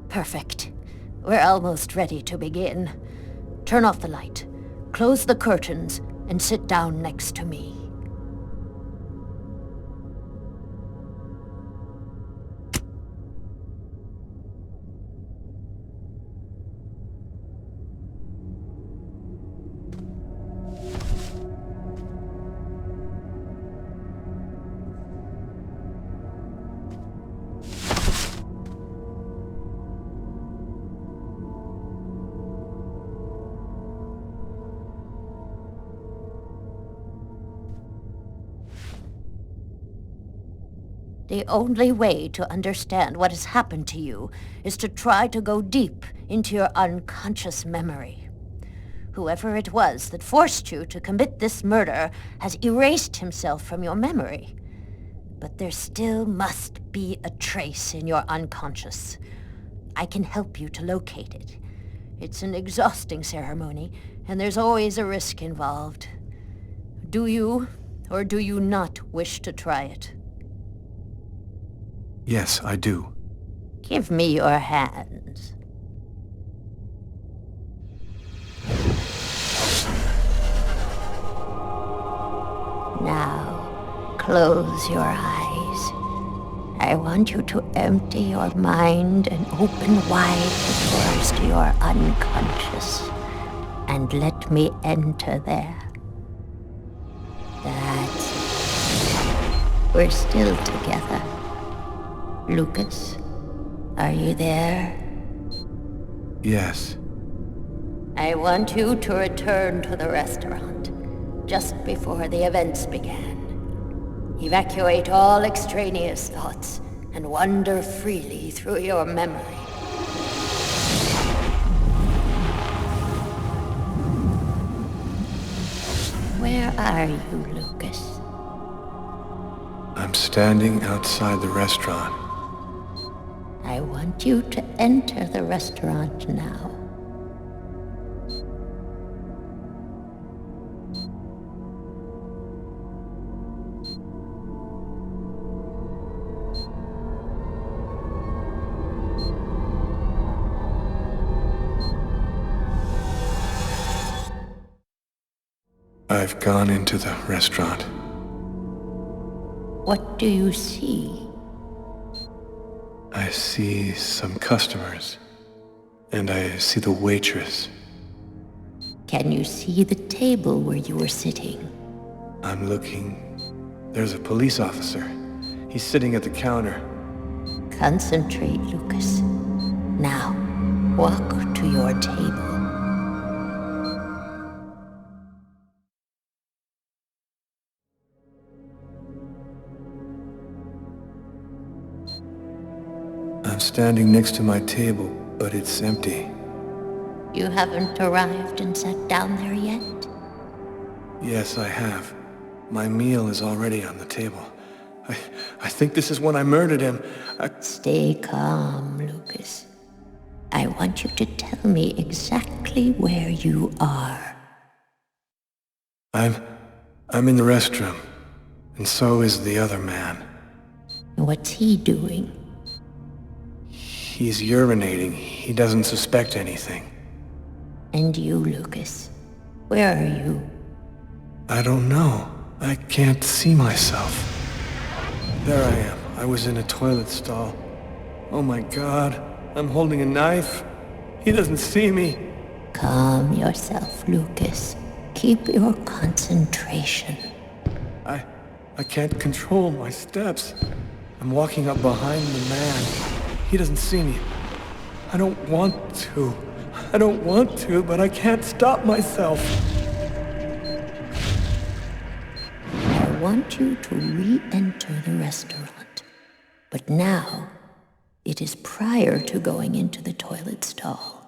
Speaker 7: Perfect. We're almost ready to begin. Turn off the light, close the curtains, and sit down next to me. The only way to understand what has happened to you is to try to go deep into your unconscious memory. Whoever it was that forced you to commit this murder has erased himself from your memory. But there still must be a trace in your unconscious. I can help you to locate it. It's an exhausting ceremony, and there's always a risk involved. Do you, or do you not wish to try it?
Speaker 6: Yes, I do.
Speaker 7: Give me your hands. Now, close your eyes. I want you to empty your mind and open wide the doors to your unconscious. And let me enter there. That's it. We're still together. Lucas, are you there?
Speaker 6: Yes.
Speaker 7: I want you to return to the restaurant just before the events began. Evacuate all extraneous thoughts and wander freely through your memory. Where are you, Lucas?
Speaker 1: I'm standing outside the restaurant.
Speaker 7: I want you to enter the restaurant now.
Speaker 1: I've gone into the restaurant.
Speaker 7: What do you see?
Speaker 1: I see some customers, and I see the waitress.
Speaker 7: Can you see the table where you were sitting?
Speaker 1: I'm looking. There's a police officer. He's sitting at the counter.
Speaker 7: Concentrate, Lucas. Now, walk to your table.
Speaker 1: I'm standing next to my table, but it's empty.
Speaker 7: You haven't arrived and sat down there yet?
Speaker 1: Yes, I have. My meal is already on the table. I think this is when I murdered him.
Speaker 7: Stay calm, Lucas. I want you to tell me exactly where you are.
Speaker 1: I'm in the restroom, and so is the other man.
Speaker 7: What's he doing?
Speaker 1: He's urinating. He doesn't suspect anything.
Speaker 7: And you, Lucas? Where are you?
Speaker 1: I don't know. I can't see myself. There I am. I was in a toilet stall. Oh my God. I'm holding a knife. He doesn't see me.
Speaker 7: Calm yourself, Lucas. Keep your concentration.
Speaker 1: I can't control my steps. I'm walking up behind the man. He doesn't see me. I don't want to. But I can't stop myself.
Speaker 7: I want you to re-enter the restaurant. But now, it is prior to going into the toilet stall.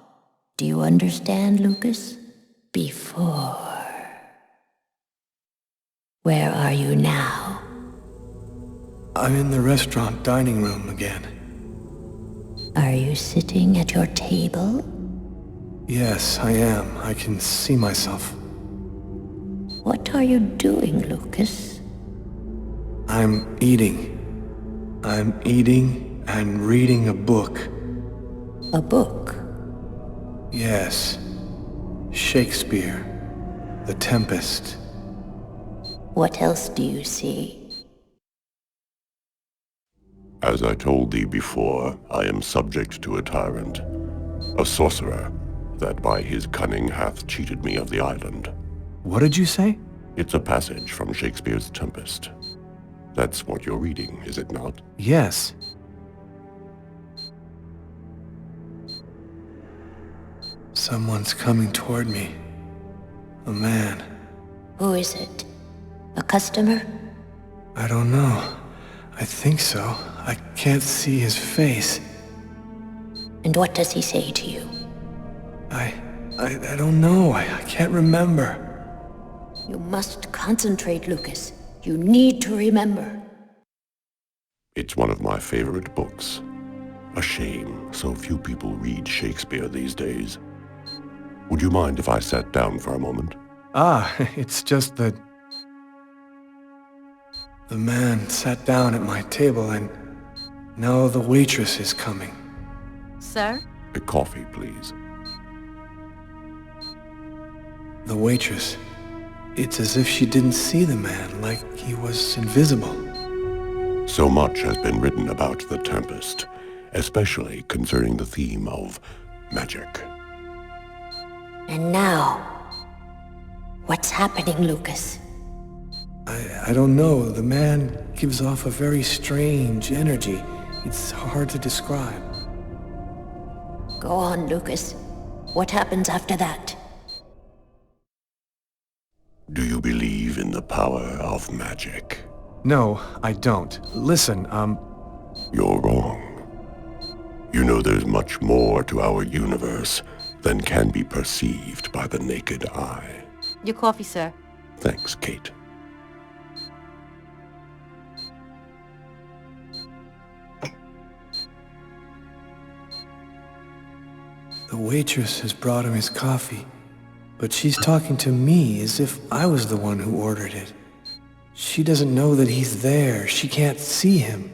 Speaker 7: Do you understand, Lucas? Before. Where are you now?
Speaker 1: I'm in the restaurant dining room again.
Speaker 7: Are you sitting at your table?
Speaker 1: Yes, I am. I can see myself.
Speaker 7: What are you doing, Lucas?
Speaker 1: I'm eating. I'm eating and reading a book.
Speaker 7: A book?
Speaker 1: Yes. Shakespeare. The Tempest.
Speaker 7: What else do you see?
Speaker 10: As I told thee before, I am subject to a tyrant, a sorcerer, that by his cunning hath cheated me of the island.
Speaker 1: What did you say?
Speaker 10: It's a passage from Shakespeare's Tempest. That's what you're reading, is it not?
Speaker 1: Yes. Someone's coming toward me. A man.
Speaker 7: Who is it? A customer?
Speaker 1: I don't know. I think so. I can't see his face.
Speaker 7: And what does he say to you?
Speaker 1: I don't know. I can't remember.
Speaker 7: You must concentrate, Lucas. You need to remember.
Speaker 10: It's one of my favorite books. A shame so few people read Shakespeare these days. Would you mind if I sat down for a moment?
Speaker 1: It's just that... The man sat down at my table and now the waitress is coming.
Speaker 4: Sir?
Speaker 10: A coffee, please.
Speaker 1: The waitress. It's as if she didn't see the man, like he was invisible.
Speaker 10: So much has been written about the Tempest, especially concerning the theme of magic.
Speaker 7: And now, what's happening, Lucas?
Speaker 1: I don't know. The man gives off a very strange energy. It's hard to describe.
Speaker 7: Go on, Lucas. What happens after that?
Speaker 10: Do you believe in the power of magic?
Speaker 1: No, I don't. Listen,
Speaker 10: You're wrong. You know there's much more to our universe than can be perceived by the naked eye.
Speaker 15: Your coffee, sir.
Speaker 10: Thanks, Kate.
Speaker 6: The waitress has brought him his coffee, but she's talking to me as if I was the one who ordered it. She doesn't know that he's there. She can't see him.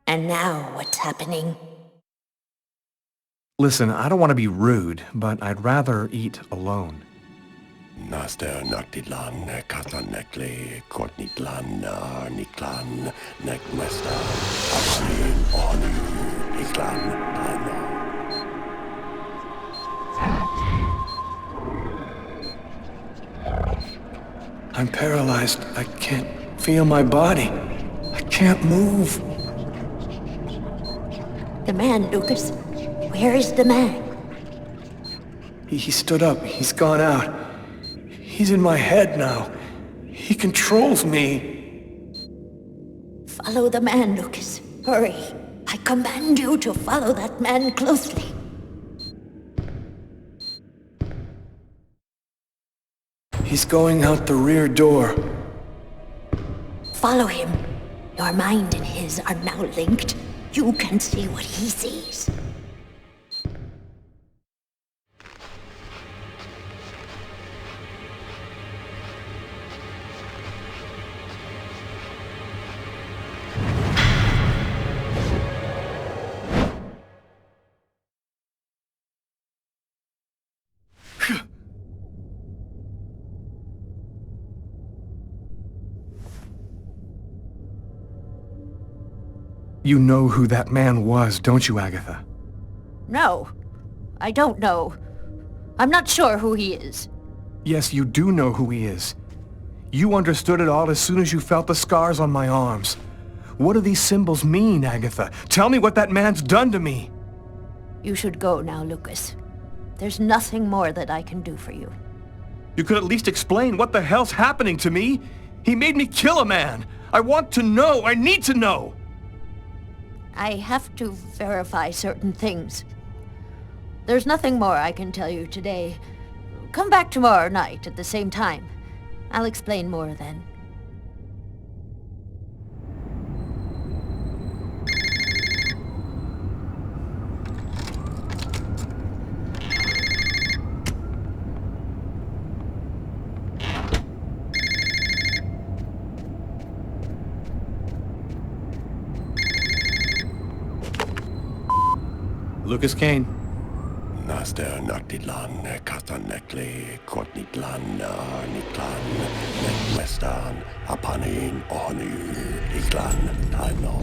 Speaker 7: And now what's happening?
Speaker 1: Listen, I don't want to be rude, but I'd rather eat alone.
Speaker 10: Naster naktilan katanekle kortnitlan niklan nekmesta apanin onu iklan ano.
Speaker 6: I'm paralyzed. I can't feel my body. I can't move.
Speaker 7: The man, Lucas. Where is the man?
Speaker 6: He stood up. He's gone out. He's in my head now. He controls me.
Speaker 7: Follow the man, Lucas. Hurry. I command you to follow that man closely.
Speaker 6: He's going out the rear door.
Speaker 7: Follow him. Your mind and his are now linked. You can see what he sees.
Speaker 1: You know who that man was, don't you, Agatha?
Speaker 7: No, I don't know. I'm not sure who he is.
Speaker 1: Yes, you do know who he is. You understood it all as soon as you felt the scars on my arms. What do these symbols mean, Agatha? Tell me what that man's done to me.
Speaker 7: You should go now, Lucas. There's nothing more that I can do for you.
Speaker 1: You could at least explain what the hell's happening to me. He made me kill a man. I want to know. I need to know.
Speaker 7: I have to verify certain things. There's nothing more I can tell you today. Come back tomorrow night at the same time. I'll explain more then.
Speaker 1: Lucas Kane.
Speaker 10: Naster naktilan katanekle kortnitlan niklan nekmestan apanin onu iklan ano.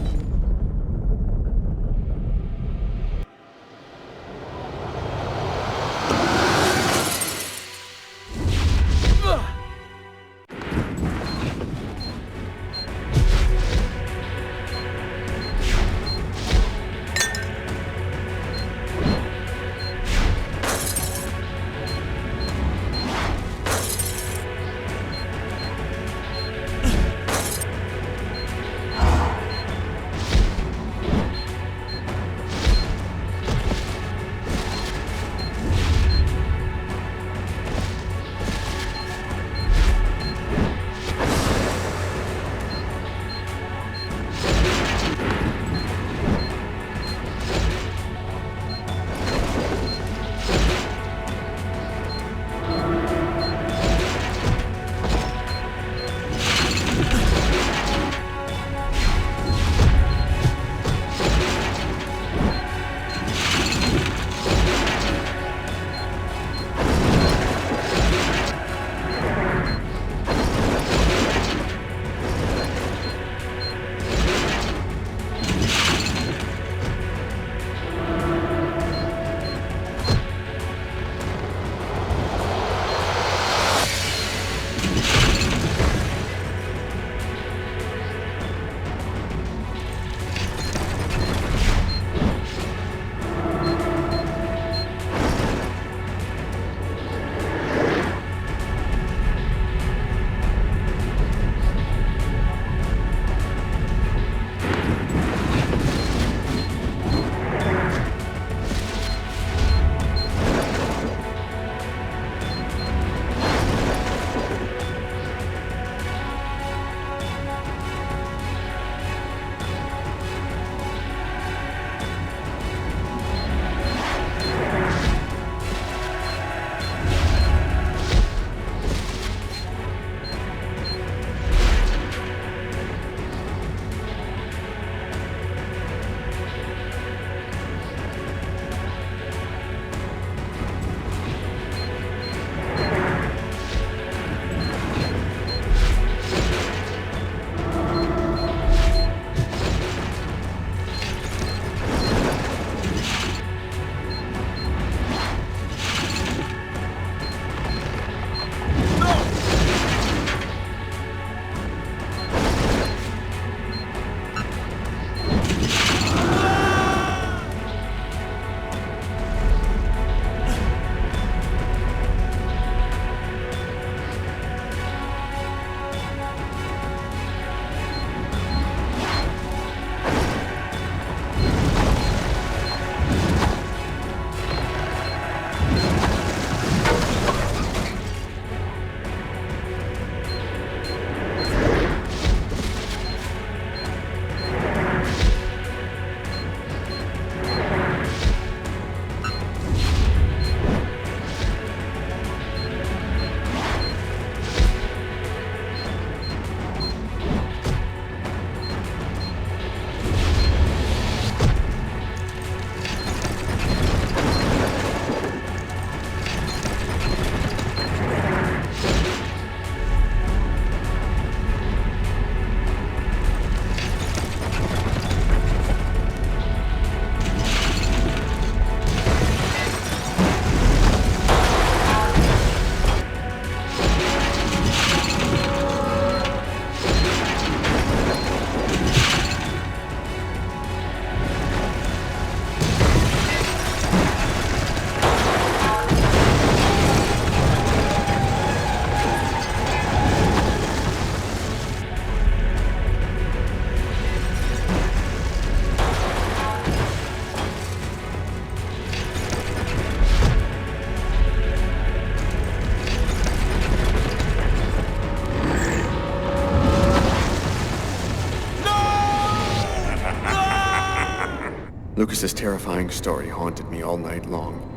Speaker 11: Lucas's terrifying story haunted me all night long.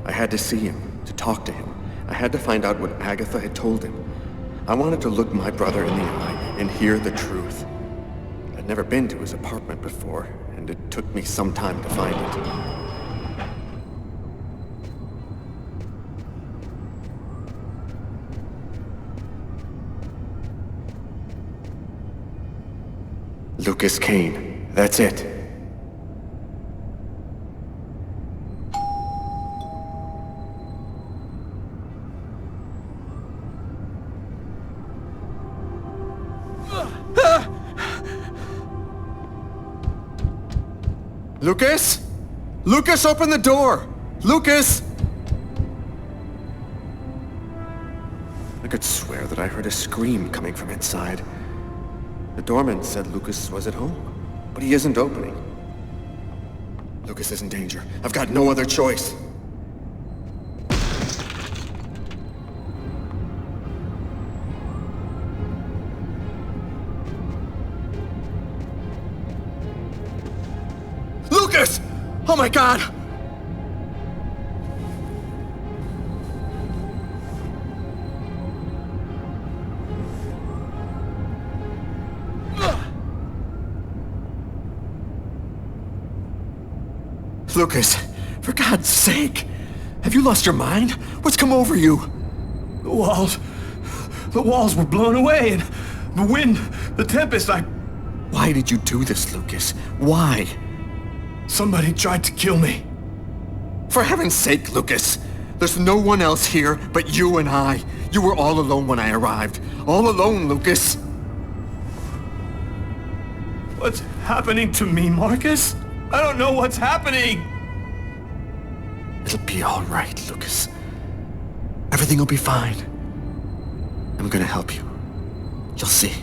Speaker 11: I had to see him, to talk to him. I had to find out what Agatha had told him. I wanted to look my brother in the eye and hear the truth. I'd never been to his apartment before, and it took me some time to find it. Lucas Kane. That's it. Lucas? Lucas, open the door! Lucas! I could swear that I heard a scream coming from inside. The doorman said Lucas was at home, but he isn't opening. Lucas is in danger. I've got no other choice. Lucas! Oh my God! Lucas, for God's sake! Have you lost your mind? What's come over you?
Speaker 6: The walls were blown away, and the wind, the tempest,
Speaker 11: Why did you do this, Lucas? Why?
Speaker 6: Somebody tried to kill me.
Speaker 11: For heaven's sake, Lucas! There's no one else here but you and I. You were all alone when I arrived. All alone, Lucas!
Speaker 6: What's happening to me, Marcus? I don't know what's happening!
Speaker 11: It'll be all right, Lucas. Everything will be fine. I'm gonna help you. You'll see.